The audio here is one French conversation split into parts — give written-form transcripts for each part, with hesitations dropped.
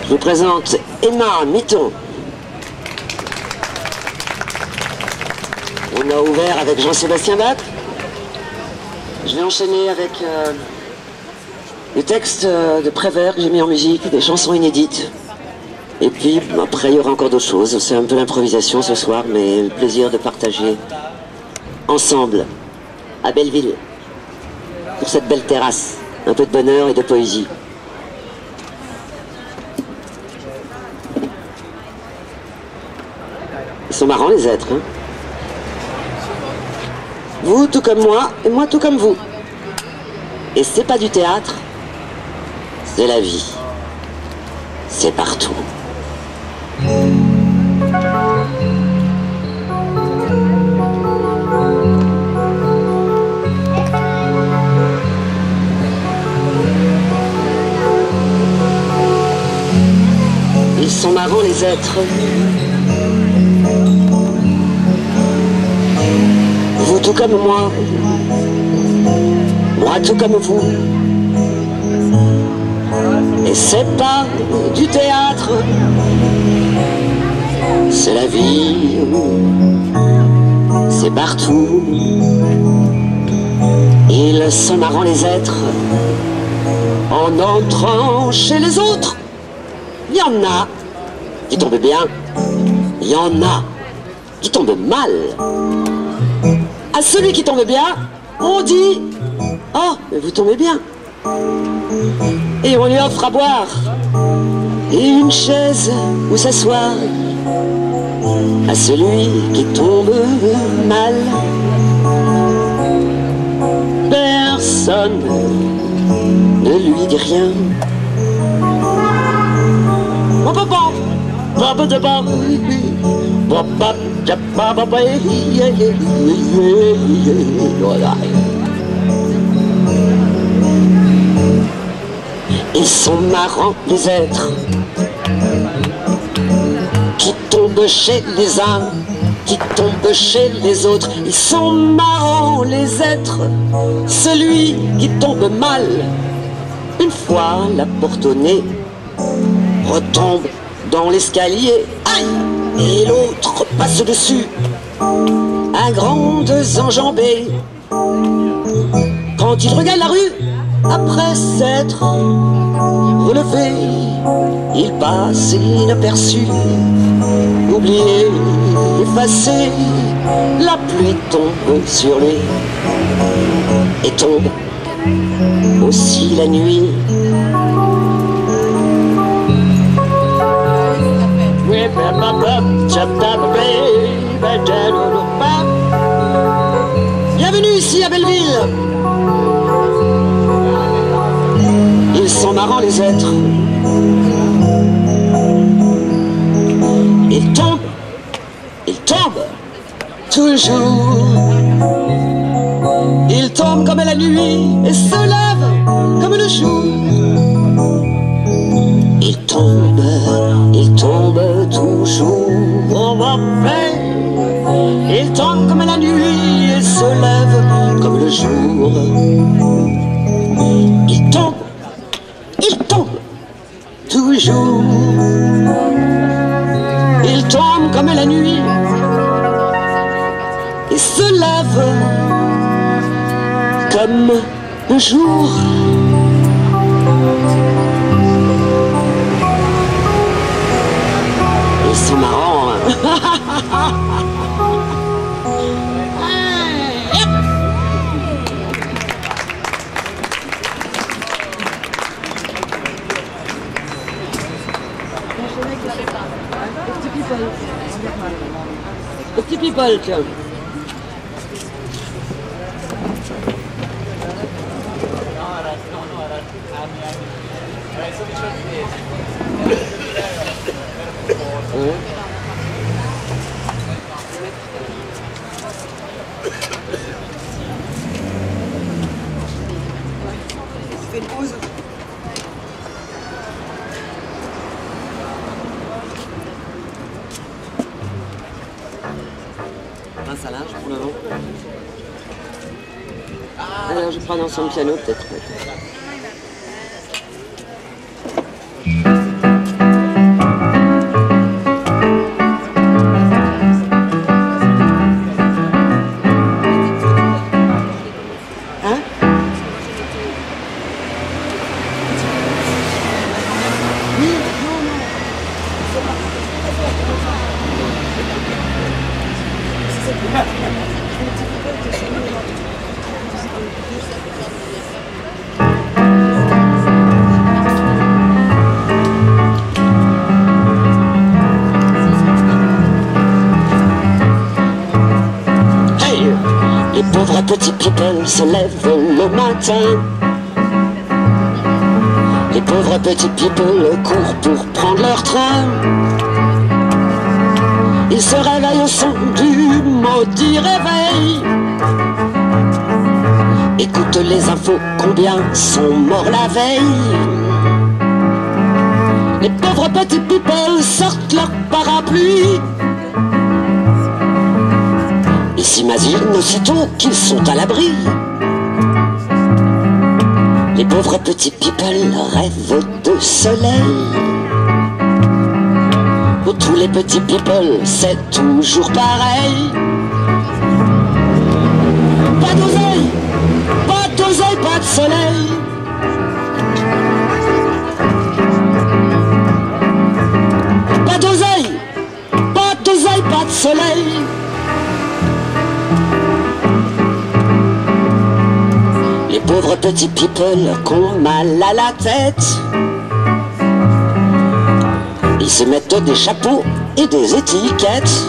Je vous présente Emma Mitton. On a ouvert avec Jean-Sébastien Bach. Je vais enchaîner avec des textes de Prévert que j'ai mis en musique, des chansons inédites. Et puis après il y aura encore d'autres choses. C'est un peu l'improvisation ce soir, mais le plaisir de partager ensemble à Belleville, sur cette belle terrasse, un peu de bonheur et de poésie. Ils sont marrants les êtres, hein. Vous tout comme moi, et moi tout comme vous. Et c'est pas du théâtre, c'est la vie. C'est partout. Ils sont marrants les êtres. Vous tout comme moi tout comme vous. Et c'est pas du théâtre, c'est la vie, c'est partout. Ils sont marrants les êtres en entrant chez les autres. Il y en a qui tombent bien, il y en a qui tombent mal. À celui qui tombe bien, on dit « Oh, mais vous tombez bien !» Et on lui offre à boire et une chaise où s'asseoir. À celui qui tombe mal, personne ne lui dit rien. Ils sont marrants les êtres qui tombent chez les uns, qui tombent chez les autres. Ils sont marrants les êtres, celui qui tombe mal, une fois la porte au nez, retombe dans l'escalier, aïe, et l'autre passe dessus, à grandes enjambées. Quand il regarde la rue, après s'être relevé, il passe inaperçu, oublié, effacé. La pluie tombe sur lui et tombe aussi la nuit. Bienvenue ici à Belleville. Ils sont marrants les êtres. Ils tombent toujours. Ils tombent comme la nuit et se lèvent comme le jour. Ils tombent toujours. Ils tombent comme la nuit et se lèvent comme le jour. Ils tombent toujours. Ils tombent comme la nuit et se lèvent comme le jour. Ils sont marrants, hein. Les petits people, tiens. une pause. Pince à linge pour le moment. Alors je prends dans son piano peut-être. Les pauvres petits people se lèvent le matin. Les pauvres petits people courent pour prendre leur train. Ils se réveillent au son du maudit réveil. Écoute les infos, combien sont morts la veille. Les pauvres petits people sortent leur parapluie. Ils s'imaginent aussitôt qu'ils sont à l'abri. Les pauvres petits people rêvent de soleil. Pour tous les petits people, c'est toujours pareil. Pas d'oseille, pas de soleil. Pas d'oseille, pas de soleil. Les pauvres petits people qu'ont mal à la tête, ils se mettent des chapeaux et des étiquettes.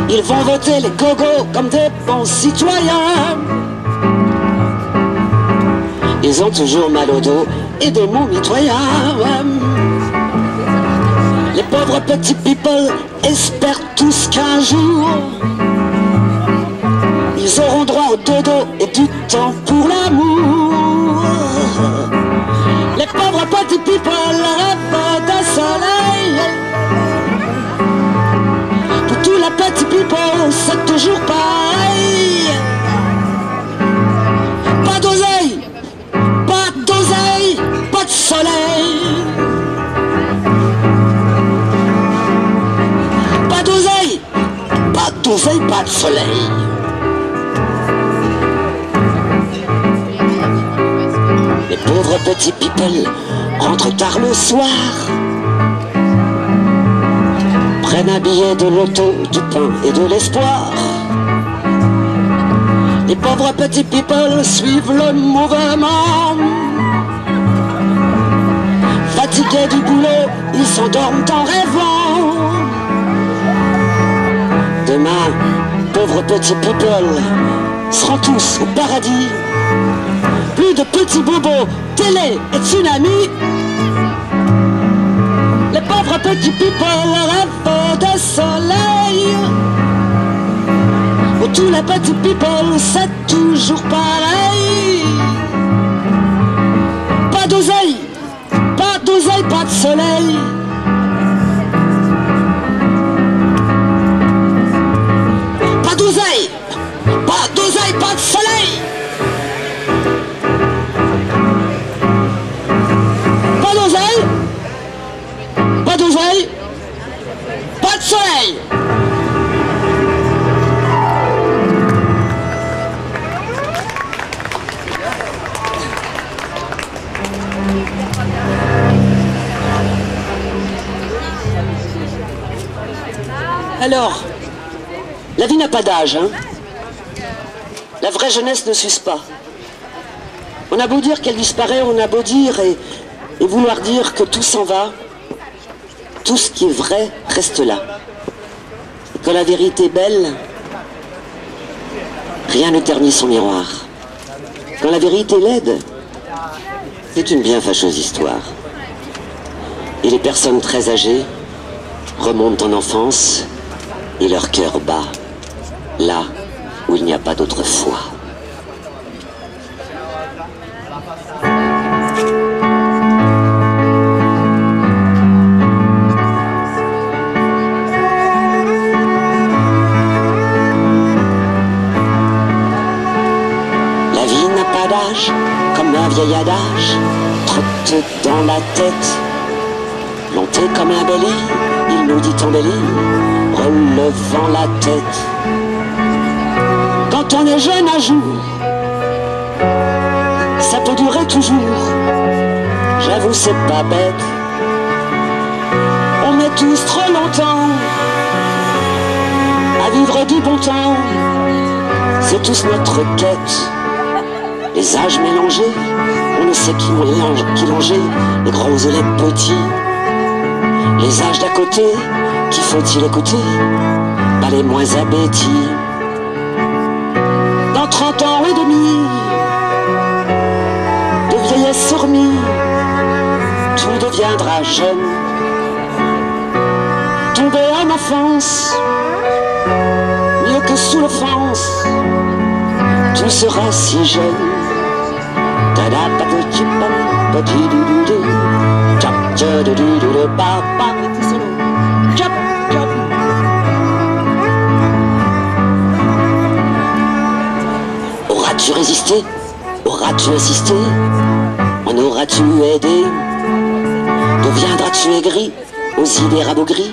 Ils vont voter les gogos comme des bons citoyens. Ils ont toujours mal au dos et des mots mitoyens. Les pauvres petits people espèrent tous qu'un jour ils auront droit au dodo et du temps pour l'amour. Les pauvres petits people rêvent de soleil. Pour tous les petits people, c'est toujours pareil. Pas d'oseille, pas de soleil. Pas d'oseille, pas de soleil. Les pauvres petits people rentrent tard le soir, prennent un billet de loto, du pain et de l'espoir. Les pauvres petits people suivent le mouvement. Fatigués du boulot, ils s'endorment en rêvant. Demain, pauvres petits people seront tous au paradis. Plus de petits bobos, télé et tsunami. Les pauvres petits people rêvent de soleil. Pour tous les petits people, c'est toujours pareil. Pas d'oseille, pas de soleil. Pas d'oseille, pas de soleil. Pas d'oseille, pas de soleil. Alors, la vie n'a pas d'âge, hein. La vraie jeunesse ne s'use pas. On a beau dire qu'elle disparaît, on a beau dire et vouloir dire que tout s'en va, tout ce qui est vrai reste là. Et quand la vérité est belle, rien ne ternit son miroir. Quand la vérité est laide, c'est une bien fâcheuse histoire. Et les personnes très âgées remontent en enfance et leur cœur bat, là où il n'y a pas d'autre foi. pas d'âge, comme un vieil adage, trotte dans la tête. Monté comme un bélier, il nous dit embellir, relevant la tête. Quand on est jeune un jour, ça peut durer toujours, j'avoue c'est pas bête. On met tous trop longtemps à vivre du bon temps, c'est tous notre quête. Les âges mélangés, on ne sait qui longer, les gros et les petits. Les âges d'à côté, qui faut-il écouter? Pas les moins abétis. Dans 30 ans et demi, de vieillesse remis, tout deviendra jeune. Tomber en enfance, mieux que sous l'offense, tout sera si jeune. Auras-tu résisté? Auras-tu insisté? En auras-tu aidé? Deviendras-tu aigri aux idées rabougries,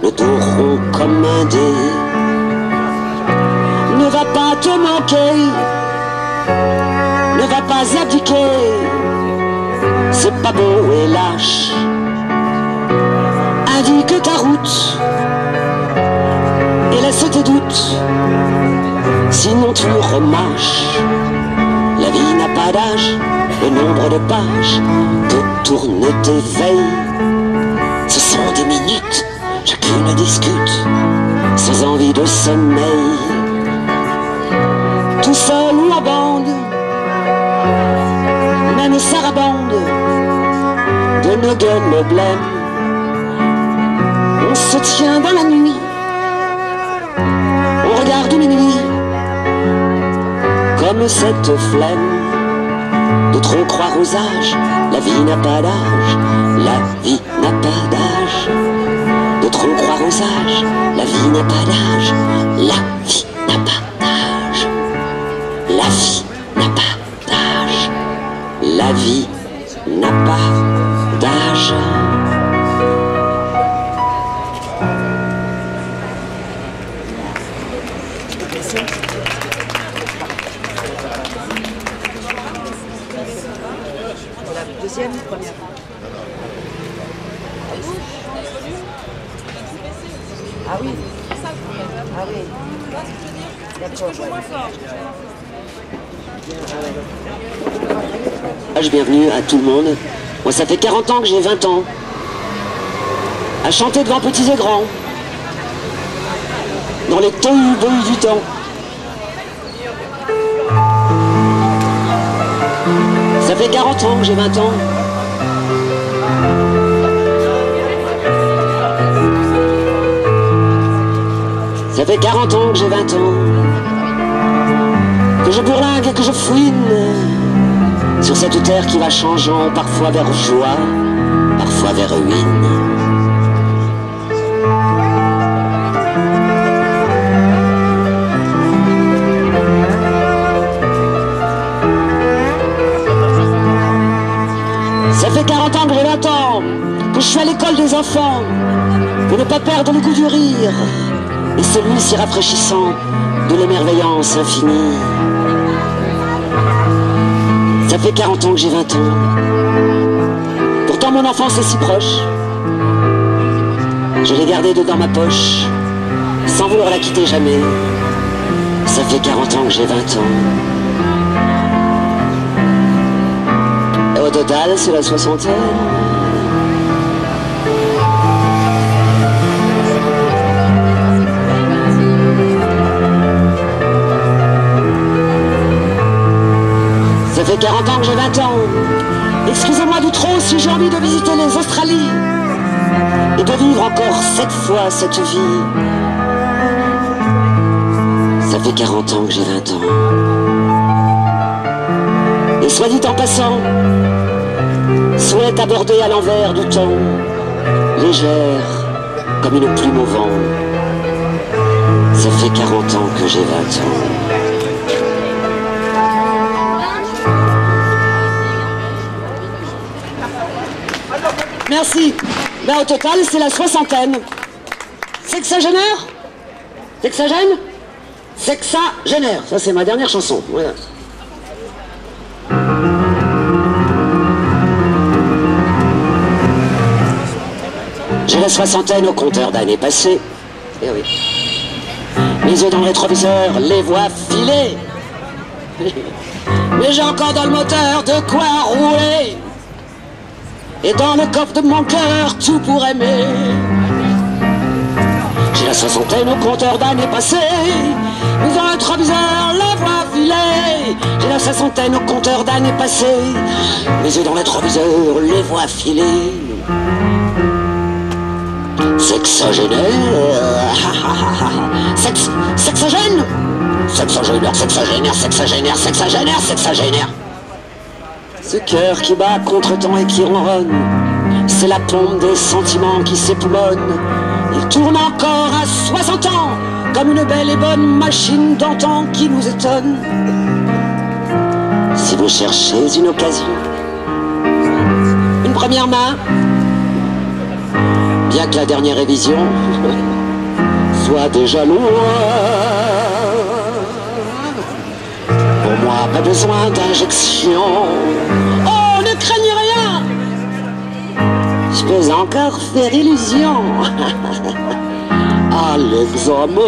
le dos rond comme un dé? Ne va pas te manquer, ne va pas abdiquer, c'est pas beau et lâche. Indique ta route et laisse tes doutes, sinon tu remâches. La vie n'a pas d'âge, le nombre de pages que tournent tes veilles, ce sont des minutes, chacune discute, sans envie de sommeil. Tout seul ou en bande, même sarabande, de nos gueules me blême. On se tient dans la nuit, on regarde minuit, comme cette flemme de trop croire aux âges. La vie n'a pas d'âge, la vie n'a pas d'âge. De trop croire aux âges, la vie n'a pas d'âge, la vie n'a pas d'âge. La vie n'a pas d'âge, la vie n'a pas d'âge. La deuxième ou première? Ah oui. Ah oui. D'accord. Bienvenue à tout le monde. Moi, ça fait 40 ans que j'ai 20 ans. À chanter devant petits et grands. Dans les tohu-bohu du temps. Ça fait 40 ans que j'ai 20 ans. Ça fait 40 ans que j'ai 20 ans. Que je bourlingue et que je fouine sur cette terre qui va changeant, parfois vers joie, parfois vers ruine. Ça fait 40 ans que j'ai 20 ans, que je suis à l'école des enfants, pour ne pas perdre le goût du rire, et celui si rafraîchissant de l'émerveillance infinie. Ça fait 40 ans que j'ai 20 ans. Pourtant mon enfance est si proche. Je l'ai gardée dans ma poche, sans vouloir la quitter jamais. Ça fait 40 ans que j'ai 20 ans. Et au total, c'est la soixantaine. Ça fait 40 ans que j'ai 20 ans. Excusez-moi du trop si j'ai envie de visiter les Australies et de vivre encore 7 fois cette vie. Ça fait 40 ans que j'ai 20 ans. Et soit dit en passant, souhaite aborder à l'envers du temps, légère comme une plume au vent. Ça fait 40 ans que j'ai 20 ans. merci. Ben, au total, c'est la soixantaine. Sexagénaire? Sexagène? Sexagénaire. Ça, c'est ma dernière chanson. Voilà. J'ai la soixantaine au compteur d'années passées. Eh oui. Mes yeux dans le rétroviseur, les vois filer. Mais j'ai encore dans le moteur de quoi rouler. Et dans le coffre de mon cœur, tout pour aimer. J'ai la soixantaine au compteur d'années passées. Mais dans le rétroviseur, les vois filer. J'ai la soixantaine au compteur d'années passées. Mes yeux dans le rétroviseur, les vois filer. Sexagénaire, sexagène, sexagénaire, sexagénaire, sexagénaire, sexagénaire, sexagénaire. Ce cœur qui bat contre temps et qui ronronne, c'est la pompe des sentiments qui s'époumonnent. Il tourne encore à 60 ans, comme une belle et bonne machine d'antan qui nous étonne. Si vous cherchez une occasion, une première main, bien que la dernière révision soit déjà loin, pour moi, pas besoin d'injection. Oh, ne craignez rien, je peux encore faire illusion à l'examen.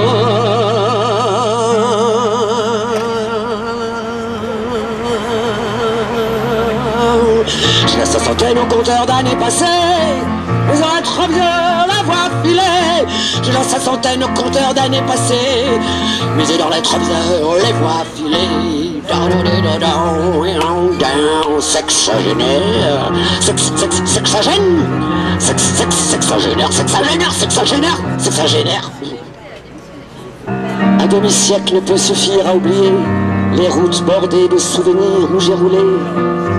J'ai la soixantaine au compteur d'années passées. Mais on a trop bien la voix filer. J'ai la soixantaine au compteur d'années passées. Mais j'ai dans les rétroviseurs les voix filer. Sexagénaire, sexagène, sexagénaire, sexagénaire, sexagénaire, sexagénaire. Un demi-siècle ne peut suffire à oublier les routes bordées de souvenirs où j'ai roulé.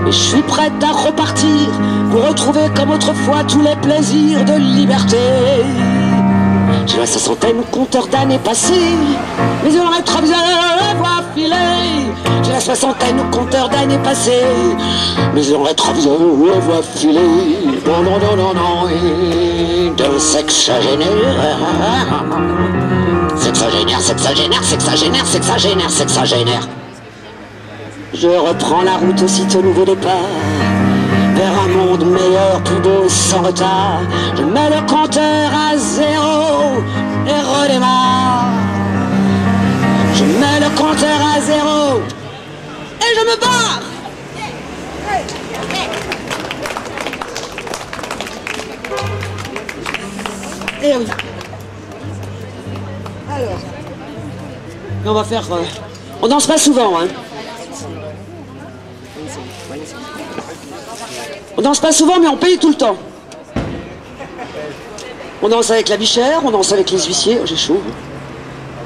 Et je suis prête à repartir pour retrouver comme autrefois tous les plaisirs de liberté. J'ai la soixantaine au compteur d'années passées, mais on aurait trop besoin de la voix filer. J'ai la soixantaine au compteur d'années passées, mais on aurait trop besoin de la voix filer. Non, non, non, non, non, de sexagénaire. Sexagénaire, sexagénaire, sexagénaire, sexagénaire, sexagénaire. Je reprends la route aussitôt nouveau départ, vers un monde meilleur, plus beau, sans retard. Je mets le compteur à zéro et redémarre. Je mets le compteur à zéro et je me barre. Eh oui. Alors, on va faire... on danse pas souvent, hein. On danse pas souvent, mais on paye tout le temps. On danse avec la bichère, on danse avec les huissiers, j'ai chaud.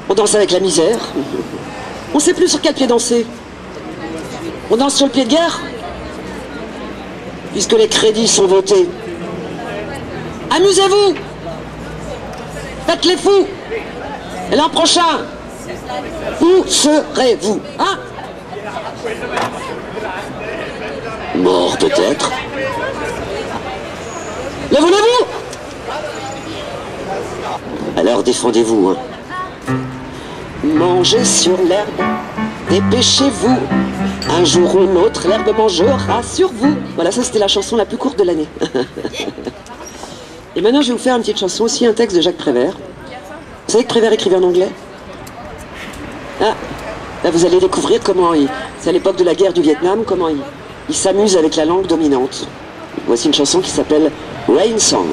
On danse avec la misère. On sait plus sur quel pied danser. On danse sur le pied de guerre, puisque les crédits sont votés. Amusez-vous, faites les fous. Et l'an prochain, où serez-vous, hein? Mort peut-être. Levez-vous! Alors défendez-vous, hein. Mangez sur l'herbe, dépêchez-vous. Un jour ou l'autre, l'herbe mangera sur vous. Voilà, ça c'était la chanson la plus courte de l'année. Et maintenant je vais vous faire une petite chanson, aussi un texte de Jacques Prévert. Vous savez que Prévert écrivait en anglais? Ah, là vous allez découvrir comment c'est à l'époque de la guerre du Vietnam, comment il s'amuse avec la langue dominante. Voici une chanson qui s'appelle Rain Song.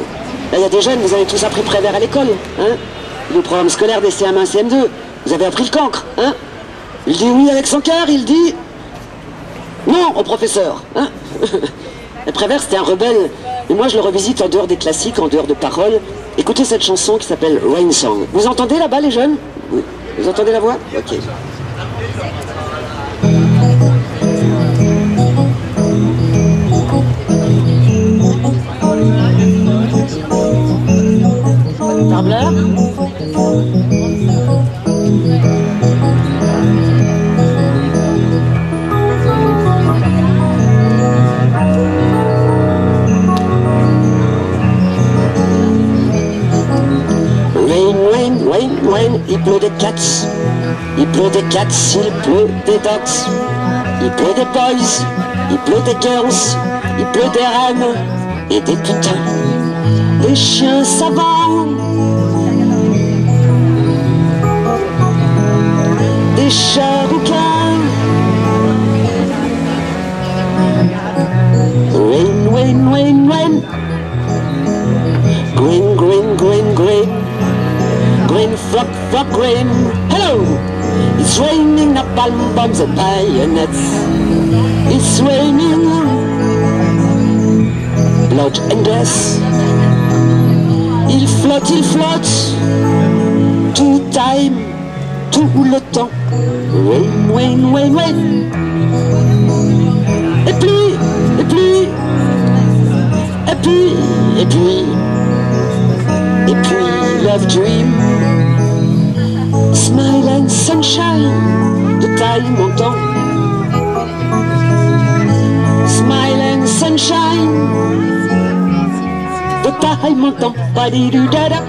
Là, il y a des jeunes, vous avez tous appris Prévert à l'école, hein? Le programme scolaire des CM1, CM2. Vous avez appris le cancre, hein? Il dit oui avec son cœur, il dit non au professeur, hein? Et Prévert, c'était un rebelle. Mais moi, je le revisite en dehors des classiques, en dehors de paroles. Écoutez cette chanson qui s'appelle Rain Song. Vous entendez là-bas, les jeunes? Oui. Vous entendez la voix? Ok. Parbleur. rain, il pleut des cats. Il pleut des cats, il pleut des dogs. Il pleut des boys, il pleut des girls. Il pleut des reines et des putains. Des chiens savants, des chats rouquins. Rain, rain, rain, rain. Green, green, green, green. Green, flock, flock, rain. Hello! It's raining napalm bombs and bayonets. It's raining blood and death. Il flotte. Tout time, tout le temps. Rain, rain, rain, rain. Et puis, et puis, et puis, et puis, et puis, love dream. Smile and sunshine, de time en temps. Smile and sunshine, de time en temps. Pas-di-du-da-da.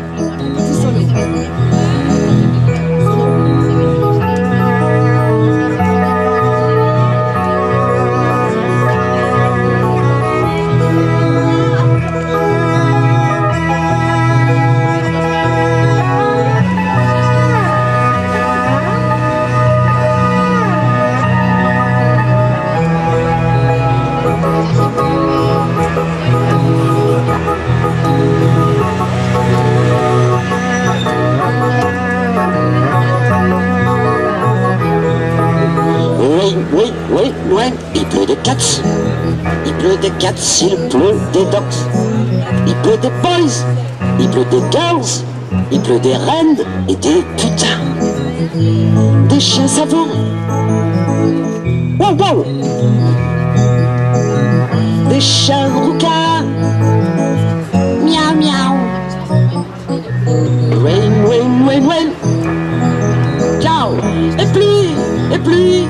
Oui, il pleut des cats, il pleut des cats, il pleut des dogs, il pleut des boys, il pleut des girls, il pleut des reines et des putains, des chiens savants. Wow, wow. Des chats rouquins, miaou, miaou. Rain, rain, rain, rain. Ciao. Et puis, et puis.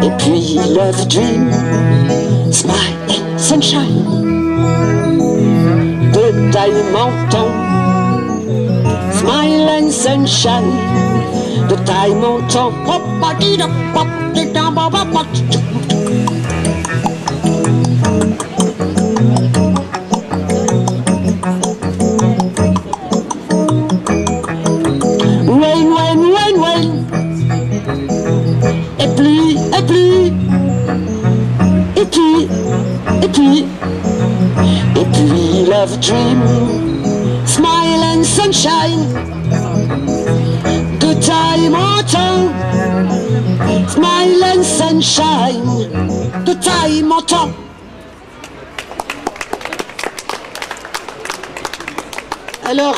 Et puis, love dream, smile and sunshine, de time en temps, smile and sunshine, de time en temps. Et puis, love dream, smile and sunshine, de time en temps, smile and sunshine, de time en temps. Alors,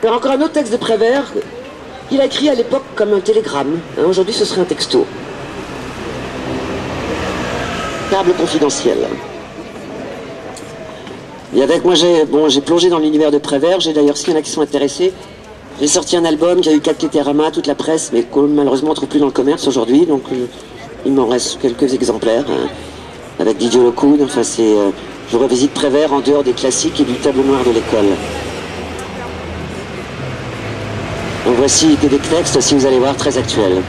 il y a encore un autre texte de Prévert qu'il a écrit à l'époque comme un télégramme. Aujourd'hui, ce serait un texto. Table confidentielle. Et avec moi, j'ai plongé dans l'univers de Prévert. J'ai d'ailleurs, s'il y en a qui sont intéressés, j'ai sorti un album qui a eu 4 Télérama, toute la presse, mais qu'on malheureusement ne trouve plus dans le commerce aujourd'hui. Donc il m'en reste quelques exemplaires avec Didier Lecoud. Enfin, je revisite Prévert en dehors des classiques et du tableau noir de l'école. Donc voici des textes, si vous allez voir, très actuels.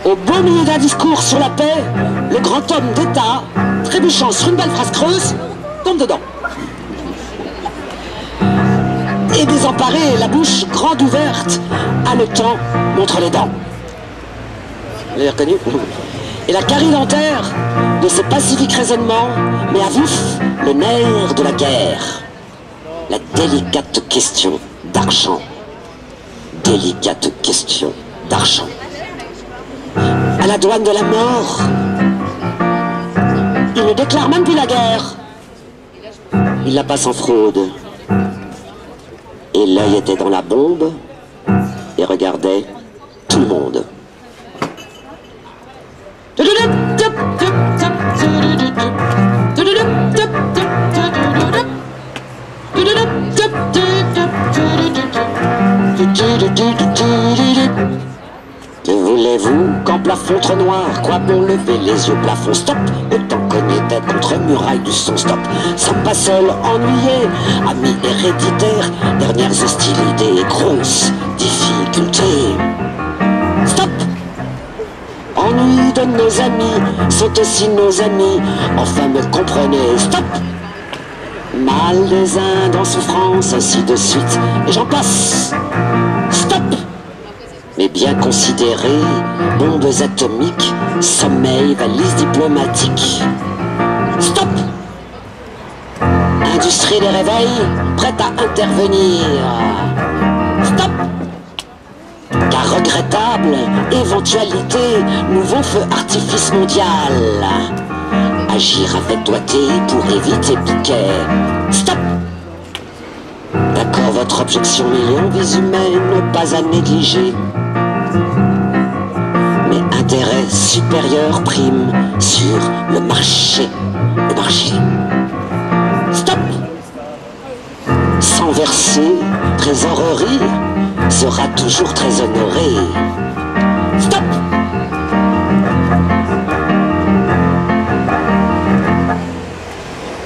Au beau milieu d'un discours sur la paix, le grand homme d'État, trébuchant sur une belle phrase creuse, tombe dedans. Et désemparé, la bouche grande ouverte, haletant, montre les dents. Vous l'avez reconnu? Et la carie dentaire de ce pacifique raisonnement met à vif le nerf de la guerre. La délicate question d'argent. Délicate question d'argent. À la douane de la mort, il ne déclare même plus la guerre. Il la passe en fraude. Et l'œil était dans la bombe et regardait tout le monde. voulez-vous qu'en plafond trop noir, quoi bon lever les yeux plafond, stop, autant cogner tête contre muraille du son, stop, sans pas seul ennuyé, amis héréditaires, dernières hostilités, grosses difficultés, stop. Ennui de nos amis sont aussi nos amis, enfin me comprenez, stop. Mal des Indes en souffrance, ainsi de suite, et j'en passe, stop. Mais bien considéré, bombes atomiques, sommeil, valise diplomatique. Stop! Industrie des réveils, prête à intervenir. Stop! Car regrettable, éventualité, nouveau feu artifice mondial. Agir avec doigté pour éviter piquet. Stop! D'accord, votre objection million, vie humaine, pas à négliger. Mais intérêt supérieur prime sur le marché. Le marché. Stop! Sans verser, trésorerie sera toujours très honoré. Stop!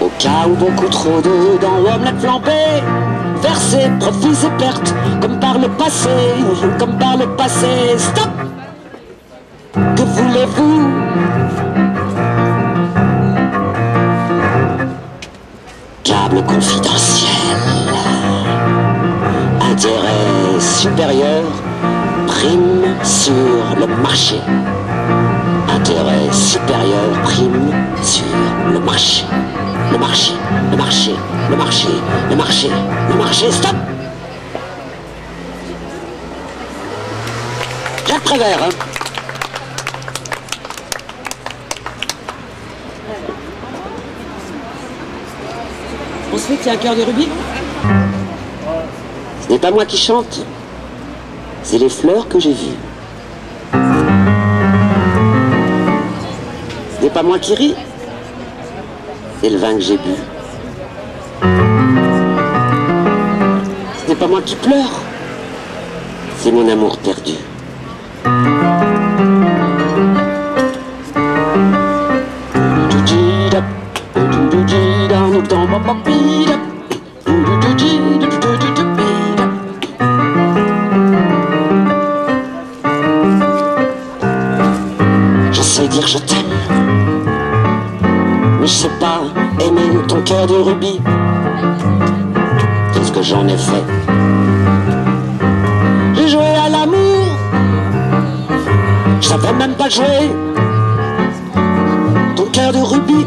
Au cas où beaucoup trop d'eau dans l'omelette flambée, verser profits et pertes, comme par le passé, comme par le passé. Stop! Que voulez-vous? Câble confidentiel. Intérêt supérieur prime sur le marché. Intérêt supérieur prime sur le marché. Le marché, le marché, le marché, le marché, le marché, stop! Jacques Prévert, hein? Ensuite, il y a un cœur de rubis. Ce n'est pas moi qui chante, c'est les fleurs que j'ai vues. Ce n'est pas moi qui ris, c'est le vin que j'ai bu. Ce n'est pas moi qui pleure, c'est mon amour perdu. Je sais dire je t'aime, mais je sais pas aimer ton cœur de rubis. C'est ce que j'en ai fait. J'ai joué à l'amour, je savais même pas jouer. Ton cœur de rubis,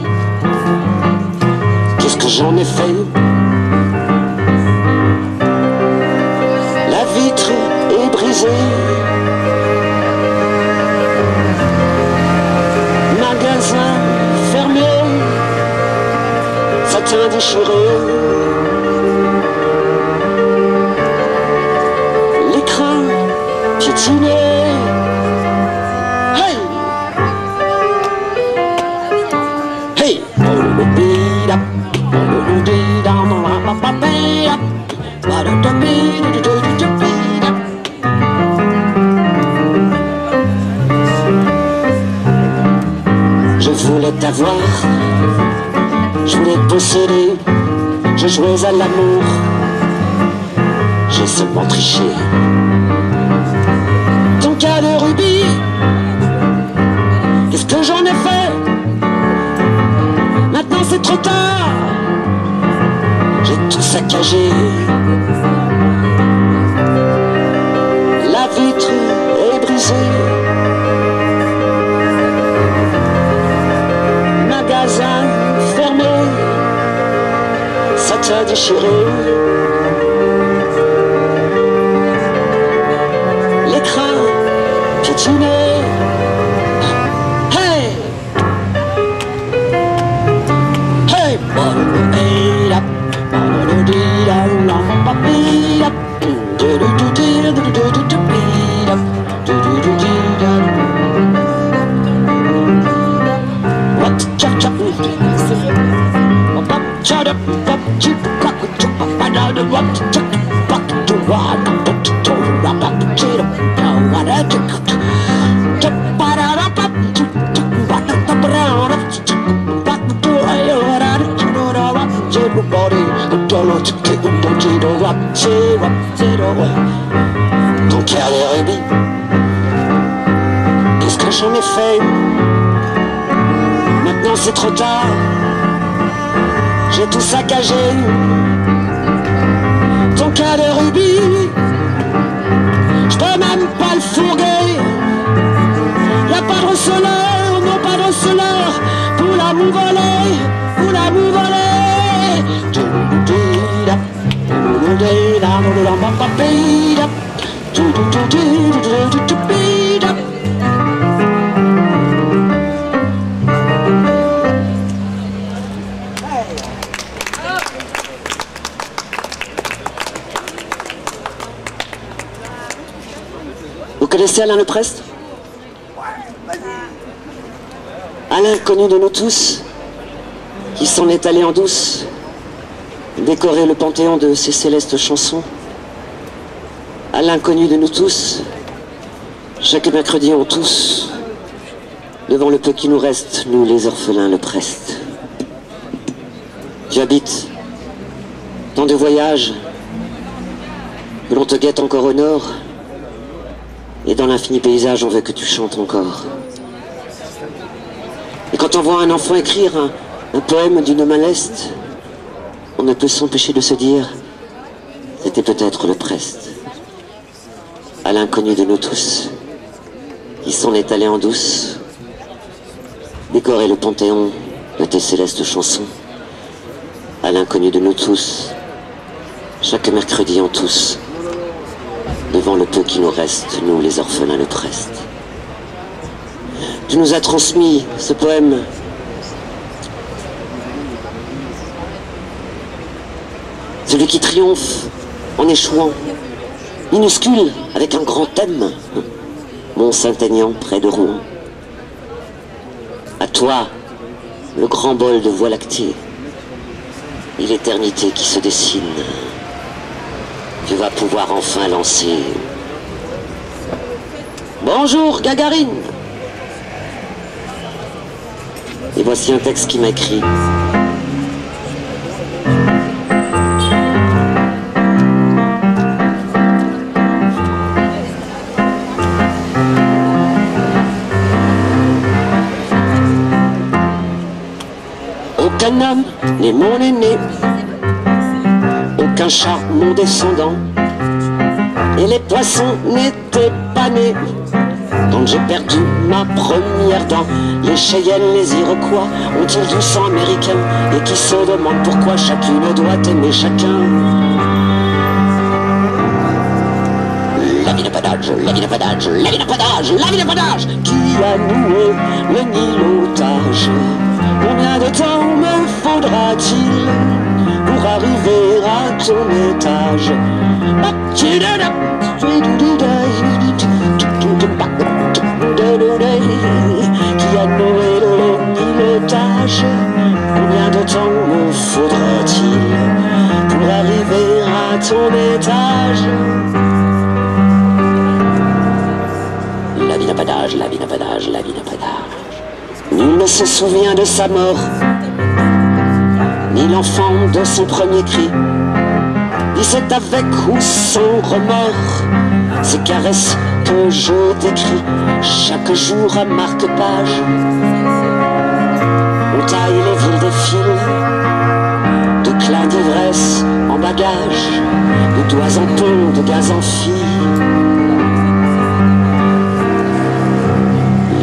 qu'est-ce que j'en ai fait? La vitre est brisée, magasin fermé, satin déchiré, l'écran piétiné. Hey! Hey! Je voulais t'avoir, je voulais te posséder, je jouais à l'amour, j'ai seulement triché. Ton cas de rubis, qu'est-ce que j'en ai fait? Maintenant c'est trop tard, j'ai tout saccagé. La vitre est brisée, magasin fermé, satin déchiré, l'écran piétiné. Hey! Hey! What? Ton cœur de rubis, qu'est-ce que j'en ai fait? Maintenant c'est trop tard, j'ai tout saccagé. Ton cœur de rubis, je peux même pas le fourguer. Y'a pas de receleur, non pas de receleur, pour l'amour volé, pour l'amour volé. Vous connaissez Alain Leprest? Alain, connu de nous tous, qui s'en est allé en douce, décorer le panthéon de ses célestes chansons. Alain, connu de nous tous, chaque mercredi on tous, devant le peu qui nous reste, nous les orphelins Leprest. Tu habites tant de voyages, que l'on te guette encore au nord, et dans l'infini paysage on veut que tu chantes encore. Et quand on voit un enfant écrire un poème d'une main leste, on ne peut s'empêcher de se dire, c'était peut-être Leprest. À l'inconnu de nous tous, qui s'en est allé en douce, décorer le panthéon de tes célestes chansons. À l'inconnu de nous tous, chaque mercredi en tous, devant le peu qui nous reste, nous les orphelins Leprest. Tu nous as transmis ce poème celui qui triomphe en échouant, minuscule avec un grand thème, Mont-Saint-Aignan près de Rouen. À toi, le grand bol de voie lactée, et l'éternité qui se dessine. Tu vas pouvoir enfin lancer. Bonjour Gagarine. Et voici un texte qui m'a écrit. Aucun homme n'est mon aîné, aucun chat mon descendant, et les poissons n'étaient pas nés quand j'ai perdu ma première dent. Les Cheyennes, les Iroquois ont-ils du sang américain, et qui se demande pourquoi chacune doit aimer chacun. La vie n'a pas d'âge, la vie n'a pas d'âge, la vie n'a pas d'âge, la vie n'a pas d'âge. Qui a noué le nilotage? Combien de temps me faudra-t-il pour arriver à ton étage? Qui a noué le nilotage? Combien de temps me faudra-t-il pour arriver à ton étage? La vie n'a pas d'âge, la vie n'a pas d'âge, la vie n'a pas d'âge. Nul ne se souvient de sa mort, ni l'enfant de son premier cri. Ni c'est avec ou sans remords ces caresses que je décris chaque jour à marque-page. On taille les villes des fils, de clins d'ivresse en bagage, de doigts en plomb, de gaz en fil.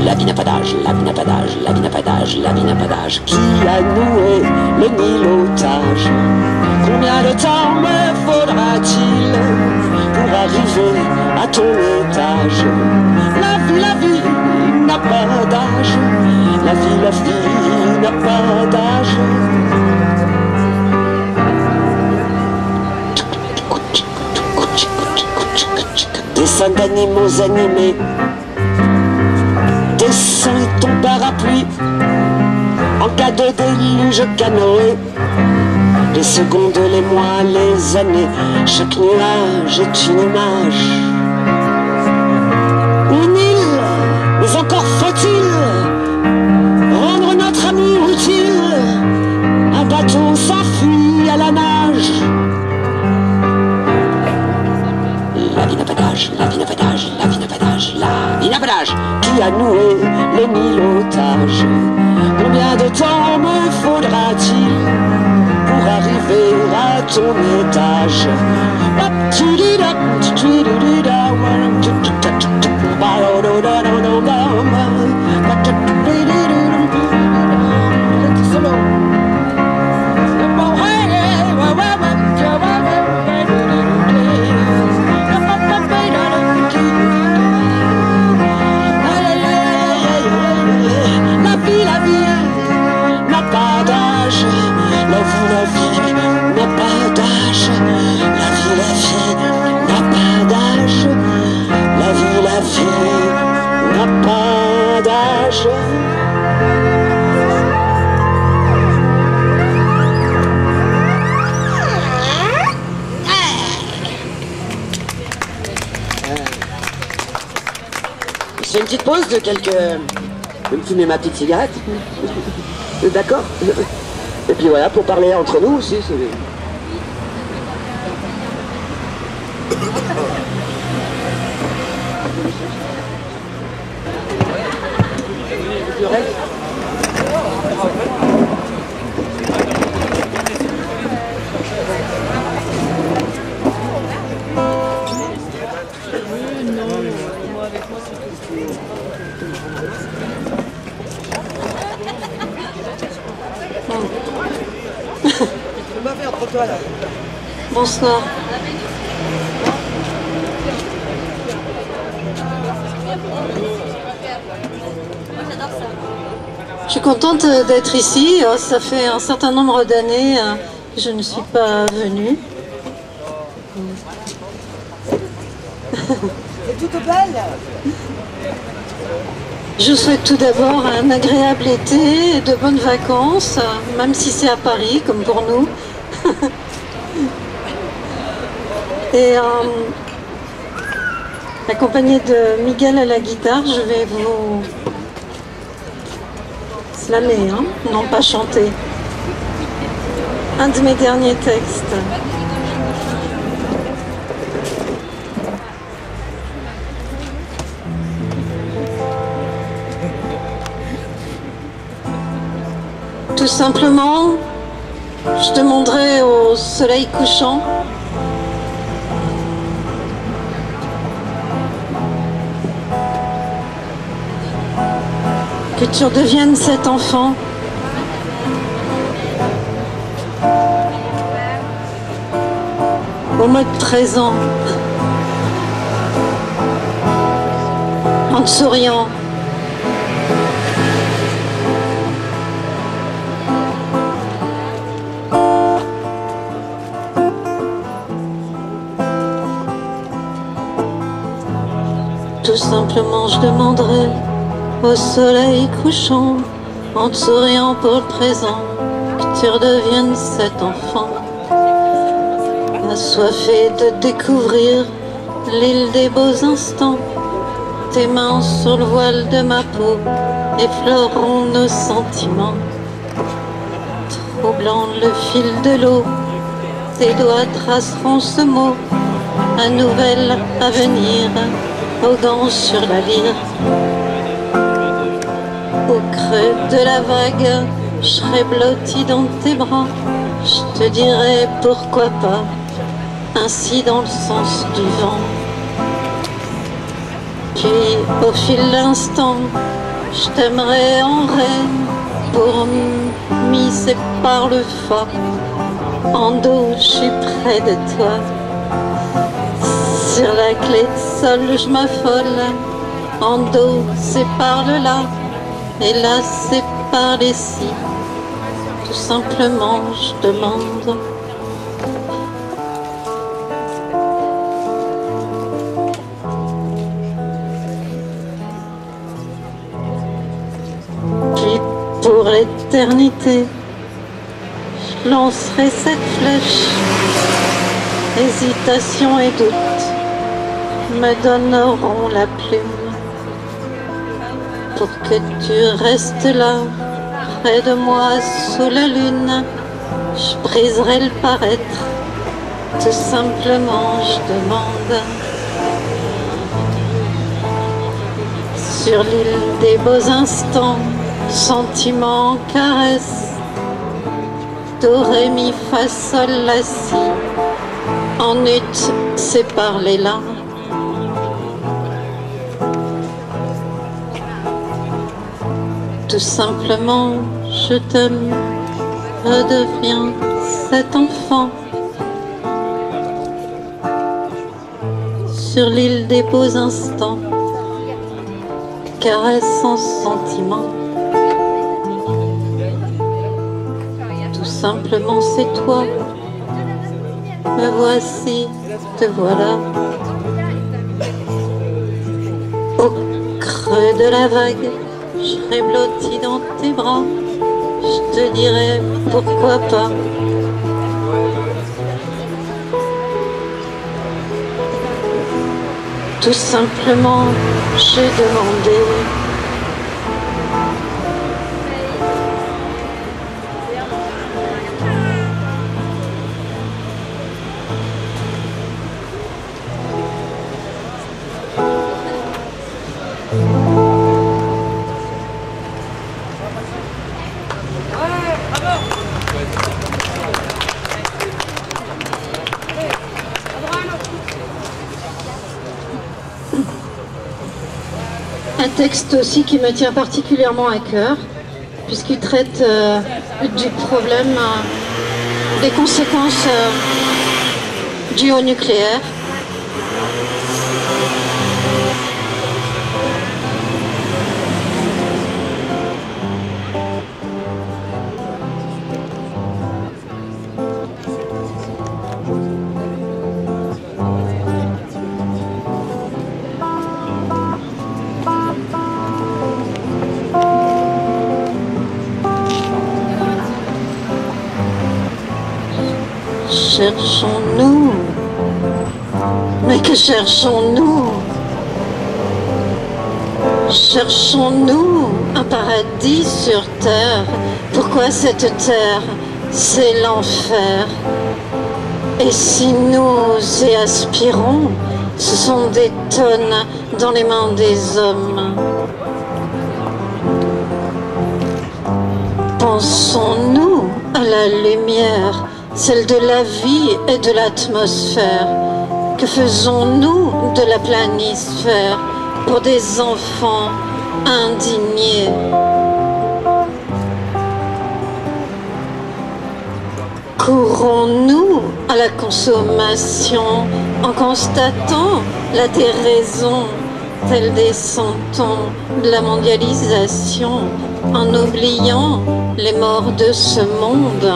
La vie n'a pas d'âge, la vie n'a pas d'âge, la vie n'a pas d'âge, la vie n'a pas d'âge. Qui a noué le nilotage? Combien de temps me faudra-t-il pour arriver à ton étage? La vie n'a pas d'âge, la vie n'a pas d'âge. Dessin d'animaux animés, dessin ton parapluie, en cas de déluge canoë. Les secondes, les mois, les années, chaque nuage est une image. Une île, mais encore faut-il rendre notre amour utile. Un bateau s'enfuit à la nage. à nouer les 1000 otages. Combien de temps me faudra-t-il pour arriver à ton étage? La vie n'a pas d'âge, la vie n'a pas d'âge, la vie n'a pas d'âge. Je fais une petite pause de quelques... Je vais me fumer ma petite cigarette. D'accord? Et puis voilà, pour parler entre nous aussi, c'est... Bonsoir. Je suis contente d'être ici. Ça fait un certain nombre d'années que je ne suis pas venue. C'est toute belle. Je vous souhaite tout d'abord un agréable été et de bonnes vacances, même si c'est à Paris, comme pour nous. Et accompagné de Miguel à la guitare, je vais vous slammer, hein, non pas chanter. Un de mes derniers textes. Tout simplement, je demanderai au soleil couchant que tu redeviennes cet enfant au mode 13 ans, en te souriant. Tout simplement, je demanderai au soleil couchant, en te souriant pour le présent, que tu redeviennes cet enfant, assoiffé de découvrir l'île des beaux instants. Tes mains sur le voile de ma peau effleureront nos sentiments, troublant le fil de l'eau. Tes doigts traceront ce mot, un nouvel avenir, voguant sur la lyre. Au creux de la vague, je serai blotti dans tes bras. Je te dirai pourquoi pas, ainsi dans le sens du vent. Puis au fil d'instant, je t'aimerai en reine, pour miser par le fa. En dos, je suis près de toi. Sur la clé de sol, je m'affole. En dos, c'est par le là. Et là, c'est par les ci. Tout simplement, je demande. Puis, pour l'éternité, je lancerai cette flèche. Hésitation et doute me donneront la plume, pour que tu restes là, près de moi sous la lune. Je briserai le paraître, tout simplement je demande. Sur l'île des beaux instants, sentiments, caresses, do, ré, mi, fa, sol, la, si. En ut, c'est parler là. Tout simplement, je t'aime, redeviens cet enfant. Sur l'île des beaux instants, caresse sans sentiment. Tout simplement, c'est toi. Me voici, te voilà. Au creux de la vague, je serai blotti dans tes bras. Je te dirai pourquoi pas. Tout simplement, j'ai demandé. Un texte aussi qui me tient particulièrement à cœur, puisqu'il traite du problème des conséquences dues au nucléaire. Cherchons-nous? Mais que cherchons-nous? Cherchons-nous un paradis sur terre? Pourquoi cette terre? C'est l'enfer. Et si nous y aspirons, ce sont des tonnes dans les mains des hommes. Pensons-nous à la lumière, celle de la vie et de l'atmosphère? Que faisons-nous de la planisphère pour des enfants indignés? Courons-nous à la consommation en constatant la déraison telle des santons de la mondialisation, en oubliant les morts de ce monde?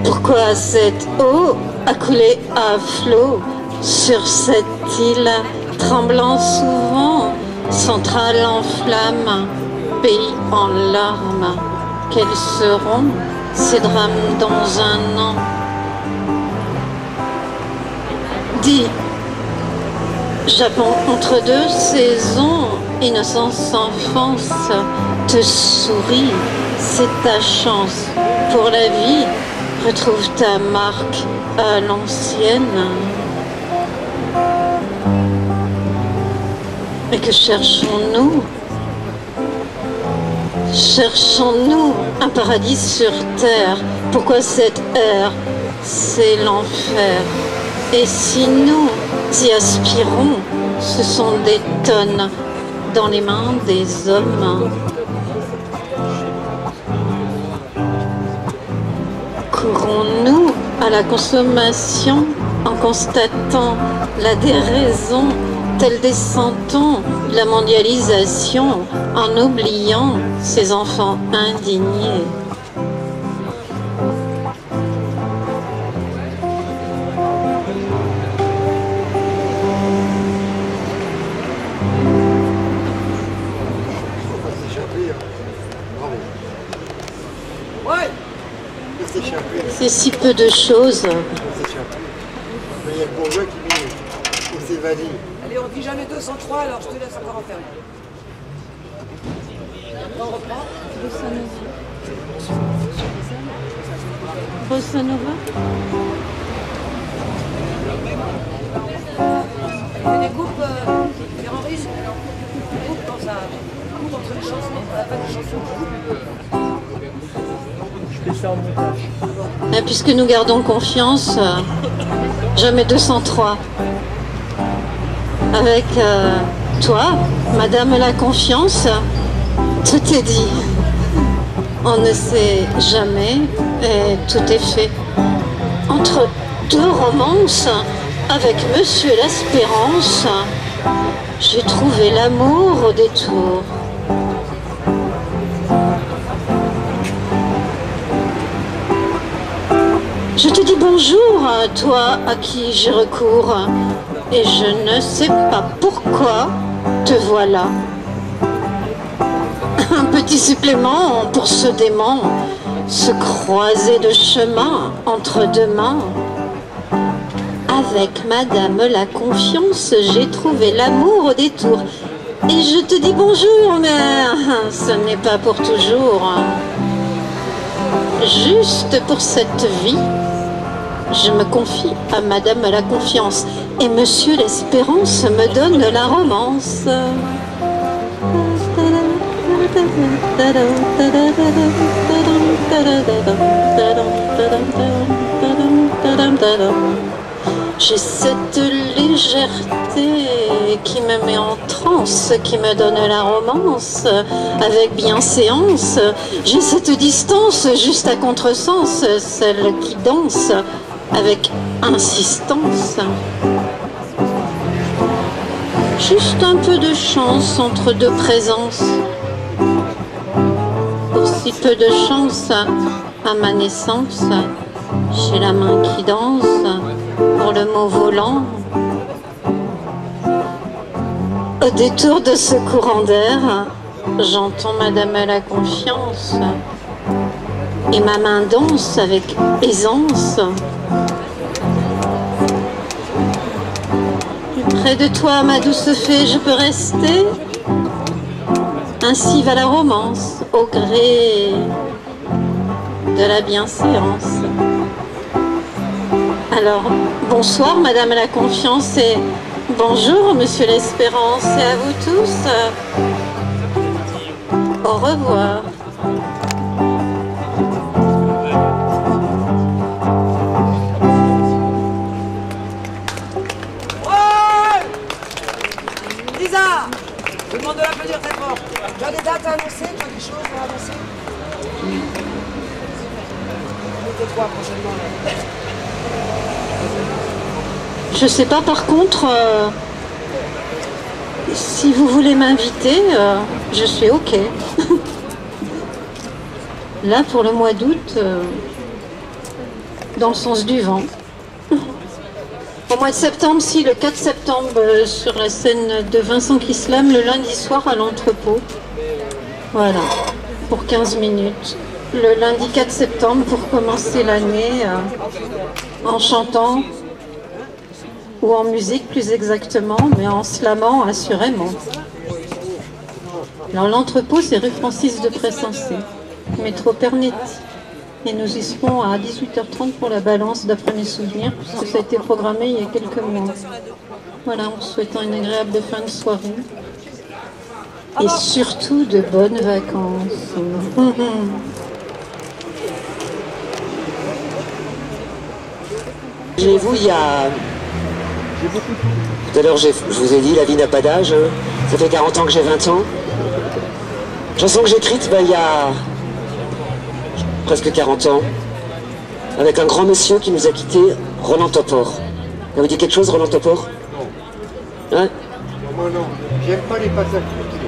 Pourquoi cette eau a coulé à flot sur cette île, tremblant souvent, centrale en flammes, pays en larmes? Quels seront ces drames dans un an? Dis, Japon entre deux saisons, innocence, enfance, te souris, c'est ta chance pour la vie. Retrouve ta marque à l'ancienne. Mais que cherchons-nous? Cherchons-nous un paradis sur terre? Pourquoi cette ère? C'est l'enfer. Et si nous y aspirons, ce sont des tonnes dans les mains des hommes. Courons-nous à la consommation en constatant la déraison telle des santons de la mondialisation, en oubliant ces enfants indignés? C'est si peu de choses. Mais il y a le bourgeois qui s'évalue. Allez, on dit jamais 203, alors je te laisse encore en faire. On reprend. Bossa Nova. fait des coupes, Pierre-Henri, des coupes dans sa coupe entre les chansons, à la fin des chansons. Je fais ça en montage. Et puisque nous gardons confiance, jamais 203. Avec toi, Madame la Confiance, tout est dit. On ne sait jamais et tout est fait. Entre deux romances, avec Monsieur l'Espérance, j'ai trouvé l'amour au détour. Je te dis bonjour, toi à qui j'ai recours, et je ne sais pas pourquoi te voilà. Un petit supplément pour ce dément, se croiser de chemin entre deux mains. Avec Madame la Confiance, j'ai trouvé l'amour au détour. Et je te dis bonjour, mais ce n'est pas pour toujours. Juste pour cette vie, je me confie à Madame la Confiance. Et Monsieur l'Espérance me donne la romance. J'ai cette légèreté qui me met en transe, qui me donne la romance avec bienséance. J'ai cette distance juste à contresens, celle qui danse avec insistance. Juste un peu de chance entre deux présences. Pour si peu de chance à ma naissance, j'ai la main qui danse pour le mot volant. Au détour de ce courant d'air, j'entends Madame la Confiance et ma main danse avec aisance. Près de toi, ma douce fée, je peux rester. Ainsi va la romance, au gré de la bienséance. Alors, bonsoir, Madame la Confiance, et bonjour, Monsieur l'Espérance, et à vous tous, au revoir. Je vous demande de l'applaudir très fort. Tu as des dates à annoncer? Tu as des choses à annoncer? Mettez quoi prochainement là? Je sais pas, par contre, si vous voulez m'inviter, je suis OK. Là, pour le mois d'août, dans le sens du vent. Au mois de septembre, si, le 4 septembre, sur la scène de Vincent Kislam, le lundi soir à l'entrepôt. Voilà, pour 15 minutes. Le lundi 4 septembre, pour commencer l'année, en chantant, ou en musique plus exactement, mais en slamant assurément. Alors l'entrepôt, c'est rue Francis de Pressensé, métro Pernetti. Et nous y serons à 18h30 pour la balance, d'après mes souvenirs, puisque ça a été programmé il y a quelques mois. Voilà, en souhaitant une agréable fin de soirée. Et surtout de bonnes vacances. Imaginez-vous, il y a... Tout à l'heure, je vous ai dit, la vie n'a pas d'âge. Hein. Ça fait 40 ans que j'ai 20 ans. Chanson que j'ai écrite, il y a presque 40 ans, avec un grand monsieur qui nous a quittés, Roland Topor. Ça vous dit quelque chose, Roland Topor? Hein? Non, moi non, j'aime pas les passages cloutés.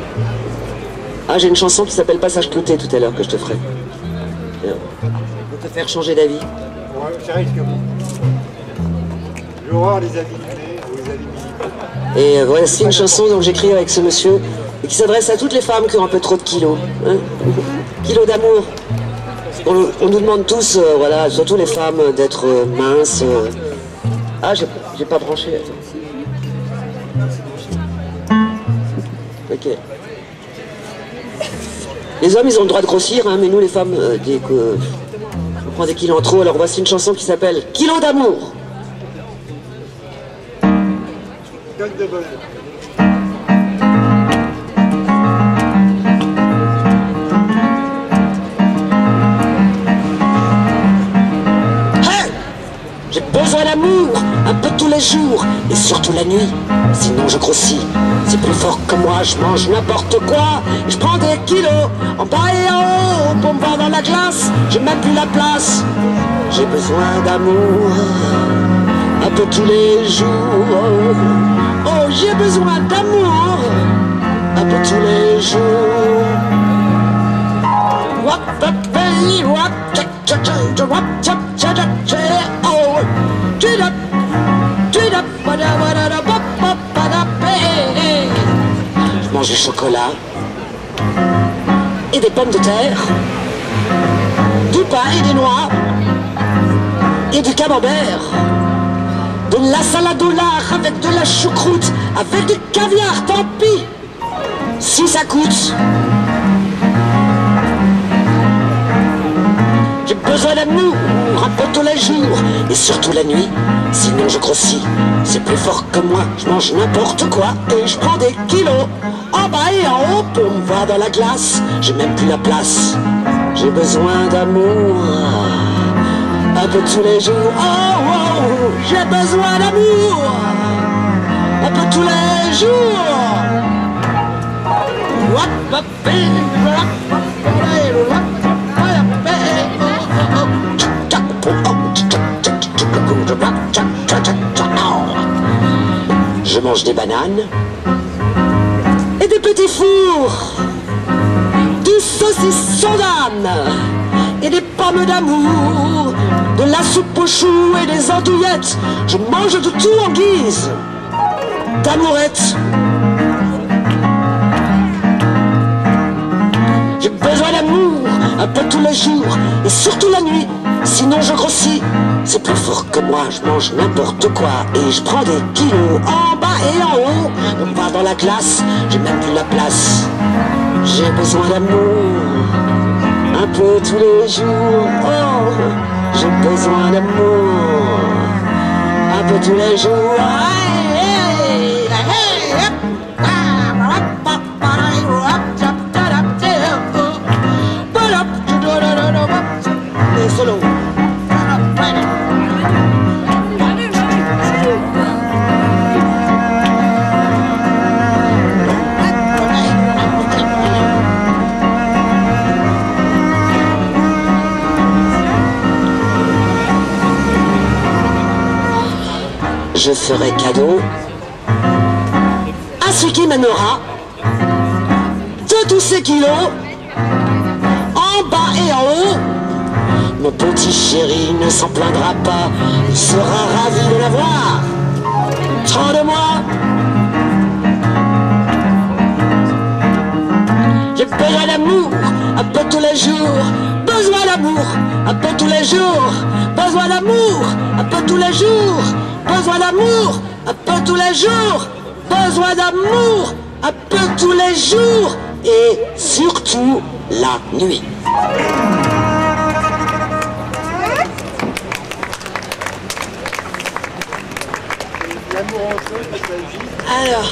Ah, j'ai une chanson qui s'appelle Passage clouté tout à l'heure que je te ferai. Pour te faire changer d'avis. Ouais, ça risque bon. L'horreur des avis clés, ou les avis minimaux. Et voici une chanson que j'écris avec ce monsieur et qui s'adresse à toutes les femmes qui ont un peu trop de kilos. Hein? Kilos d'amour. On nous demande tous, voilà, surtout les femmes, d'être minces. Ah, j'ai pas branché. Attends. Ok. Les hommes, ils ont le droit de grossir, hein, mais nous, les femmes, dès que on prend des kilos en trop, alors voici une chanson qui s'appelle Kilos d'amour. tonne de bonheur. J'ai besoin d'amour, un peu tous les jours, et surtout la nuit, sinon je grossis. C'est plus fort que moi, je mange n'importe quoi, je prends des kilos, en bas et en haut, pour me voir dans la glace, j'ai même plus la place. J'ai besoin d'amour, un peu tous les jours. Oh, j'ai besoin d'amour, un peu tous les jours. Wap, wap, hey, wap, tcha, tcha, tcha, wap, tcha, tcha, tcha, tcha, oh. Je mange du chocolat et des pommes de terre, du pain et des noix et du camembert, de la salade au lard avec de la choucroute, avec du caviar, tant pis si ça coûte. J'ai besoin d'amour, un peu tous les jours, et surtout la nuit, sinon je grossis. C'est plus fort que moi, je mange n'importe quoi, et je prends des kilos, en bas et en haut, pour me voir dans la glace, j'ai même plus la place. J'ai besoin d'amour, un peu tous les jours, oh, oh, j'ai besoin d'amour, un peu tous les jours. Je mange des bananes et des petits fours, du saucisson d'âne et des pommes d'amour, de la soupe aux choux et des andouillettes. Je mange de tout en guise d'amourette. J'ai besoin d'amour un peu tous les jours et surtout la nuit, sinon je grossis. C'est plus fort que moi, je mange n'importe quoi et je prends des kilos en bas et en haut. On me va dans la glace, j'ai même plus la place. J'ai besoin d'amour un peu tous les jours. Oh, j'ai besoin d'amour un peu tous les jours. Solo. Je ferai cadeau à ce qui mènera de tous ces kilos en bas et en haut. Mon petit chéri ne s'en plaindra pas, il sera ravi de l'avoir. Tant de moi. J'ai besoin d'amour un peu tous les jours, besoin d'amour un peu tous les jours, besoin d'amour un peu tous les jours, besoin d'amour un peu tous les jours, besoin d'amour un peu tous les jours, et surtout la nuit. Alors,